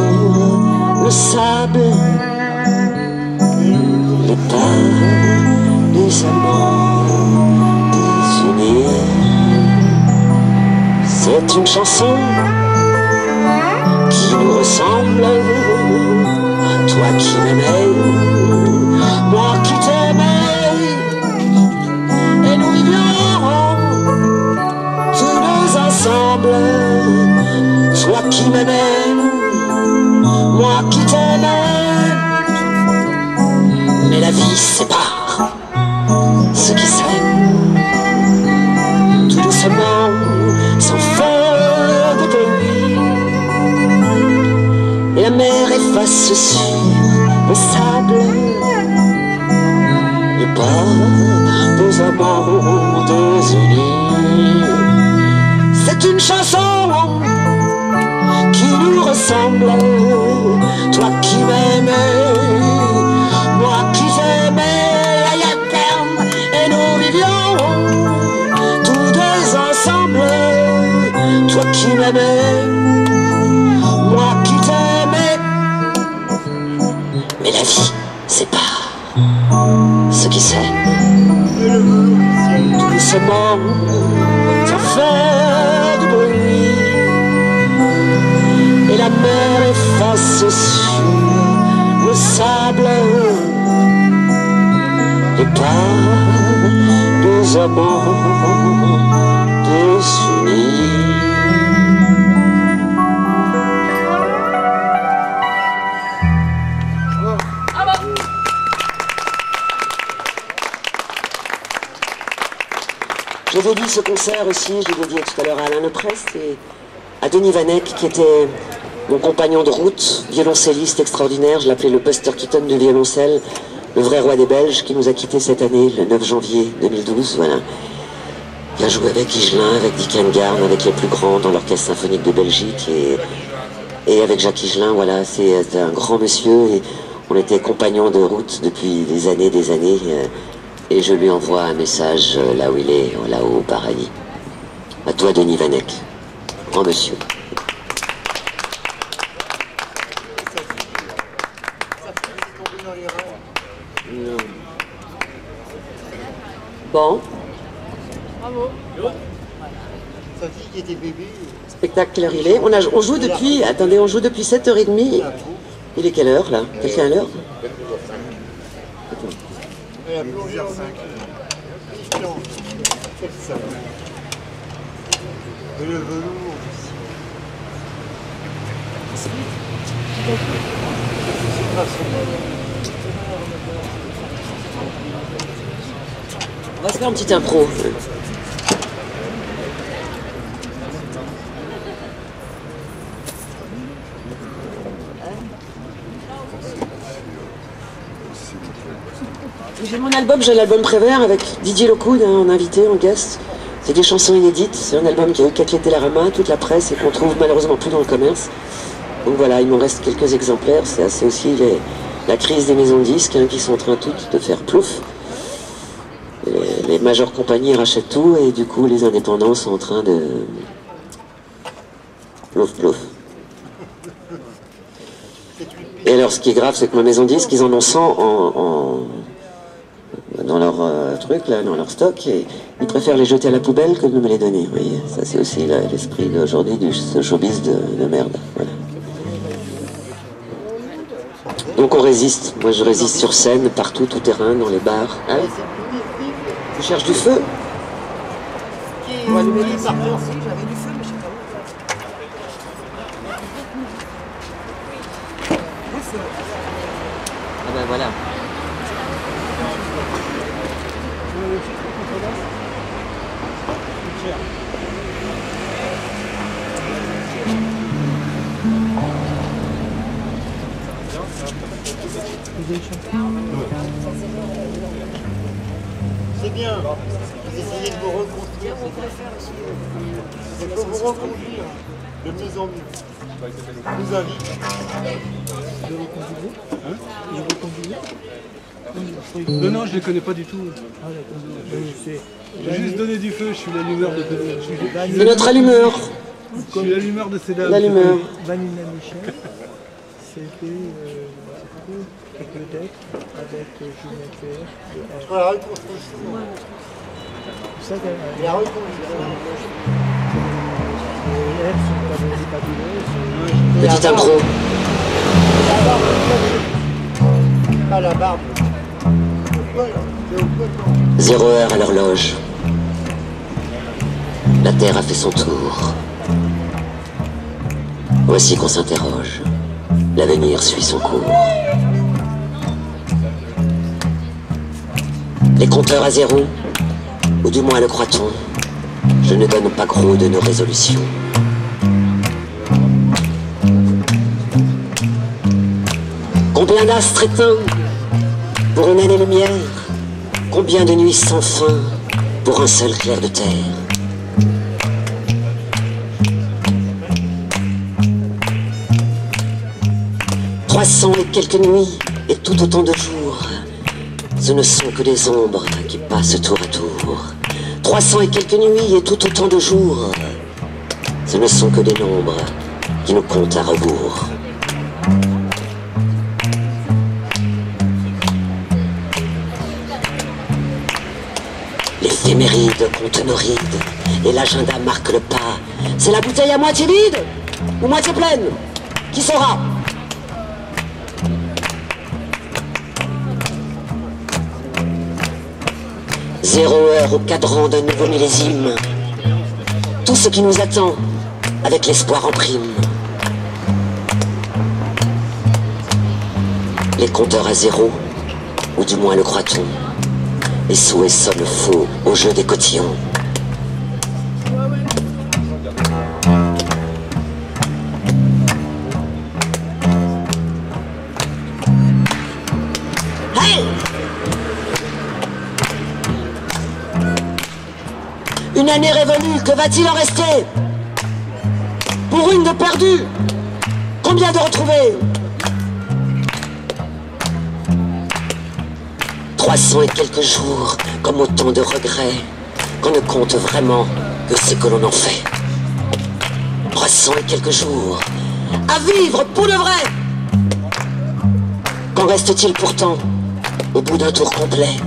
le sable les pas des amants désunis. C'est une chanson qui nous ressemble, toi qui m'aimais, moi qui t'aimais, et nous vivions tous deux ensemble, toi qui m'aimais, moi qui t'aimais, mais la vie sépare ceux qui s'aiment tout doucement, sans faire de bruit, et la mer efface sur le sable les pas des amants désunis. C'est une chanson qui nous ressemble, toi qui m'aimais, moi qui t'aimais, à terme, et nous vivions tous deux ensemble, toi qui m'aimais, moi qui t'aimais, mais la vie sépare ceux qui s'aiment tout doucement, sans faire de bruit, et la mer efface sur le sable les pas des amants désunis. Je dédie ce concert aussi, je l'ai dédié tout à l'heure à Alain Leprest et à Denis Vanek, qui était mon compagnon de route, violoncelliste extraordinaire. Je l'appelais le Buster Keaton du violoncelle, le vrai roi des Belges, qui nous a quittés cette année, le 9 janvier 2012. Voilà. Il a joué avec Higelin, avec Dick Engarn, avec les plus grands dans l'Orchestre Symphonique de Belgique, et avec Jacques Higelin. Voilà, c'est un grand monsieur, et on était compagnons de route depuis des années, et je lui envoie un message là où il est, là-haut au paradis. À toi, Denis Vanek, grand monsieur. Bon. Bravo. Sa fille qui était bébé. Spectacle, quelle heure il est? On joue depuis, attendez, on joue depuis 7h30. Il est quelle heure là? Quelqu'un à l'heure? Elle a plongé en 5. Et le velours aussi. On va se faire une petite impro. J'ai l'album Prévert avec Didier Locoud en invité, en guest. C'est des chansons inédites. C'est un album qui a eu quitté Télérama, toute la presse, et qu'on trouve malheureusement plus dans le commerce. Donc voilà, il m'en reste quelques exemplaires. C'est aussi la crise des maisons de disques qui sont en train toutes de faire plouf. Les majeures compagnies rachètent tout et du coup les indépendants sont en train de plouf plouf. Et alors ce qui est grave, c'est que ma maison de disques, ils en ont 100 dans leur truc, là, dans leur stock, et ils préfèrent les jeter à la poubelle que de me les donner. Vous voyez, ça c'est aussi l'esprit d'aujourd'hui de ce showbiz de merde. Voilà. Donc on résiste. Moi je résiste sur scène, partout, tout terrain, dans les bars. Hein? Tu cherches du feu? On va allumer les marqueurs. J'avais du feu, mais je sais pas où. Du feu. Ah ben voilà. C'est bien. Vous essayez de vous reconstruire. Il faut vous reconduire de mieux en mieux. Je vous invite. Non, je les connais pas du tout. J'ai juste donné du feu, je suis l'allumeur de C'est notre allumeur. Je suis l'allumeur de ces dames. L'allumeur. Vanina Michel, c'était avec le deck, avec Julien Pierre, Pour la reconstruction. tout ça, La reconstruction. elles sont fabuleuses. Petite intro. Pas la barbe. C'est au poil. 0 heure à l'horloge. La Terre a fait son tour. Voici qu'on s'interroge. L'avenir suit son cours. Les compteurs à zéro, ou du moins le croit-on, je ne donne pas gros de nos résolutions. Combien d'astres éteints pour une année-lumière? Combien de nuits sans fin pour un seul clair de terre? « 300 et quelques nuits et tout autant de jours, ce ne sont que des ombres qui passent tour à tour. 300 et quelques nuits et tout autant de jours, ce ne sont que des nombres qui nous comptent à rebours. » L'éphéméride compte nos rides et l'agenda marque le pas. C'est la bouteille à moitié vide ou moitié pleine? Qui saura? Zéro heure au cadran d'un nouveau millésime. Tout ce qui nous attend avec l'espoir en prime. Les compteurs à zéro, ou du moins le croit-on. Les souhaits sonnent faux au jeu des cotillons. Hey! Une année révolue, que va-t-il en rester? Pour une de perdue, combien de retrouvés? 300 et quelques jours, comme autant de regrets, qu'on ne compte vraiment que ce que l'on en fait. 300 et quelques jours, à vivre pour de vrai. Qu'en reste-t-il pourtant, au bout d'un tour complet?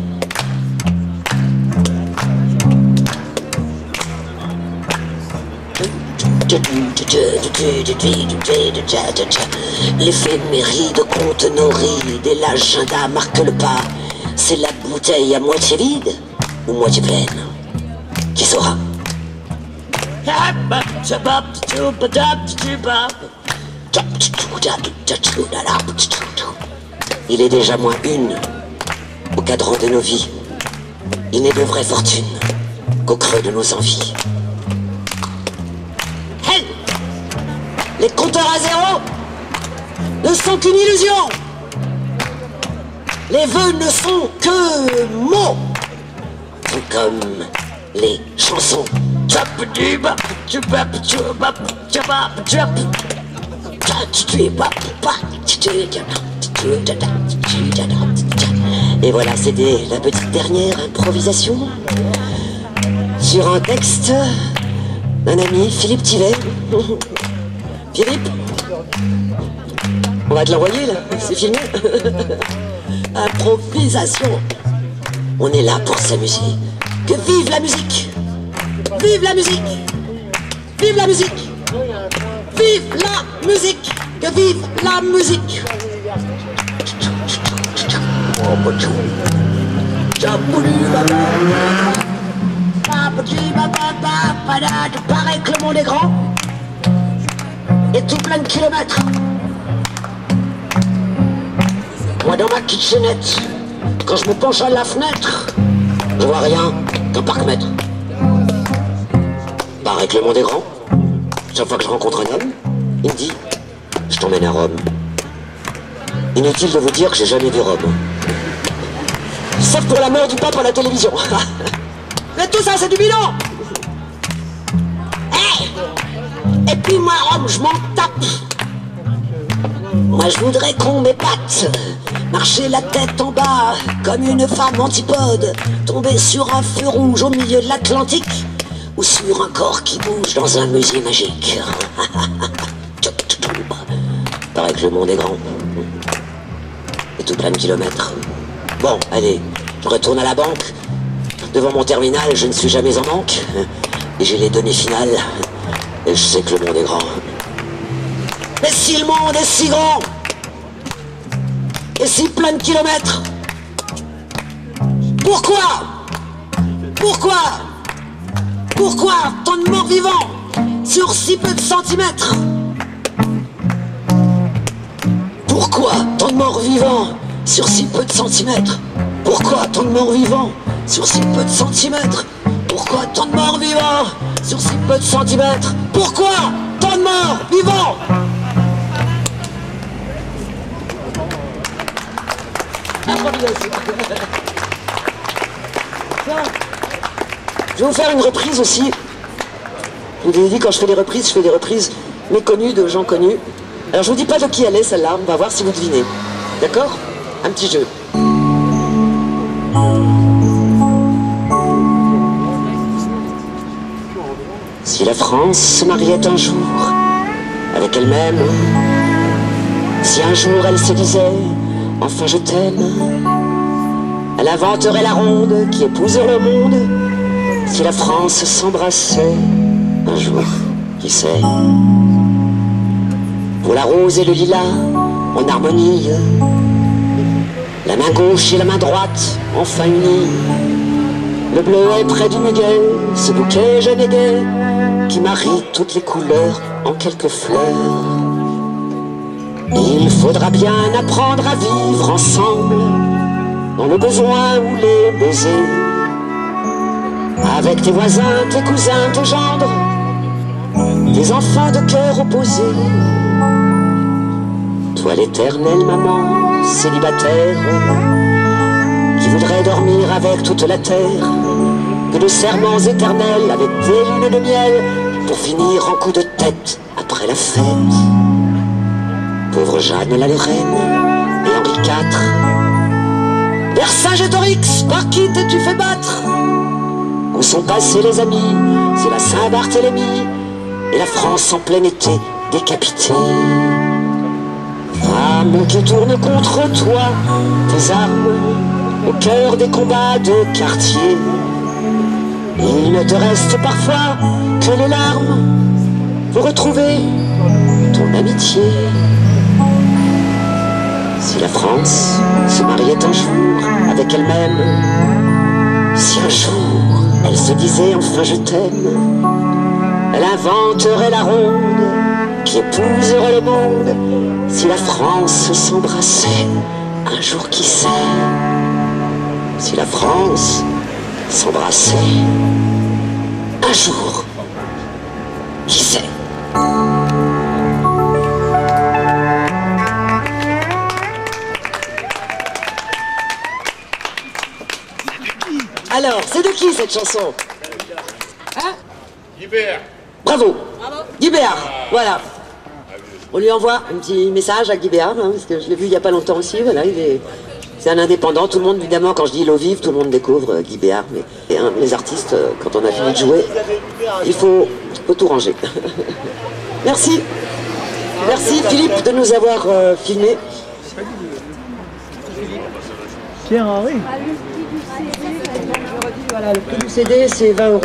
L'éphéméride compte nos rides et l'agenda marque le pas. C'est la bouteille à moitié vide ou moitié pleine? Qui saura? Il est déjà moins une au cadran de nos vies. Il n'est de vraie fortune qu'au creux de nos envies. Hey! Les compteurs à zéro ne sont qu'une illusion. Les vœux ne sont que mots, tout comme les chansons. Et voilà, c'était la petite dernière improvisation sur un texte d'un ami, Philippe Thivet. Philippe, on va te l'envoyer là, c'est filmé. Improvisation. On est là pour s'amuser. Que vive la musique! Vive la musique! Vive la musique! Vive la musique! Que vive la musique! Pareil que le monde est grand et tout plein de kilomètres. Moi dans ma kitchenette, quand je me penche à la fenêtre, Je vois rien qu'un parc-mètre. Pareil que le monde est grand. Chaque fois que je rencontre un homme, il me dit « Je t'emmène à Rome ». Inutile de vous dire que j'ai jamais vu Rome. Sauf pour la mort du pape à la télévision. Mais tout ça, c'est du bilan. Hey, et puis moi, Rome, je m'en tape. Moi, je voudrais qu'on m'épate. Marcher la tête en bas, comme une femme antipode. Tomber sur un feu rouge au milieu de l'Atlantique. Ou sur un corps qui bouge dans un musée magique. Paraît que le monde est grand. Et tout plein de kilomètres. Bon, allez, je retourne à la banque. Devant mon terminal, je ne suis jamais en manque. Et j'ai les données finales. Et je sais que le monde est grand. Mais si le monde est si grand, et si plein de kilomètres, pourquoi tant de morts vivants sur si peu de centimètres? Pourquoi tant de morts vivants sur si peu de centimètres? Pourquoi tant de morts vivants sur si peu de centimètres? Pourquoi tant de morts vivants sur si peu de centimètres? Pourquoi tant de morts vivants? Je vais vous faire une reprise aussi. Je vous ai dit, quand je fais des reprises méconnues de gens connus. Alors je vous dis pas de qui elle est celle-là, on va voir si vous devinez. D'accord? Un petit jeu. Si la France se mariait un jour avec elle-même, si un jour elle se disait « Enfin je t'aime », elle inventerait la ronde qui épouserait le monde. Si la France s'embrassait un jour, qui sait? Pour la rose et le lilas en harmonie, la main gauche et la main droite enfin unies. Le bleu est près du muguet, ce bouquet jeune et gai qui marie toutes les couleurs en quelques fleurs. Il faudra bien apprendre à vivre ensemble, dans le besoin ou les baisers, avec tes voisins, tes cousins, tes gendres, tes enfants de cœur opposés. Toi l'éternelle maman célibataire, qui voudrait dormir avec toute la terre, que de serments éternels avec des lunes de miel, pour finir en coup de tête après la fête. Pauvre Jeanne la Lorraine et Henri IV, Vercingétorix, par qui t'es-tu fait battre? Où sont passés les amis? C'est la Saint-Barthélemy et la France en plein été décapitée. Femme qui tourne contre toi tes armes au cœur des combats de quartier, il ne te reste parfois que les larmes pour retrouver ton amitié. Si la France se mariait un jour avec elle-même, si un jour elle se disait enfin je t'aime, elle inventerait la ronde qui épouserait le monde. Si la France s'embrassait un jour, qui sait? Si la France s'embrassait un jour, qui sait? Alors, c'est de qui cette chanson? Hein? Guibert. Bravo. Guibert, voilà. On lui envoie un petit message à Guibert, hein, parce que je l'ai vu il n'y a pas longtemps aussi. Voilà, c'est un indépendant. Tout le monde, évidemment, quand je dis l'eau vive, tout le monde découvre Guibert. Mais les artistes, quand on a fini de jouer, il faut tout ranger. Merci. Merci Philippe de nous avoir filmé. Pierre Henry. Voilà, le prix du CD, c'est 20 €. Ouais.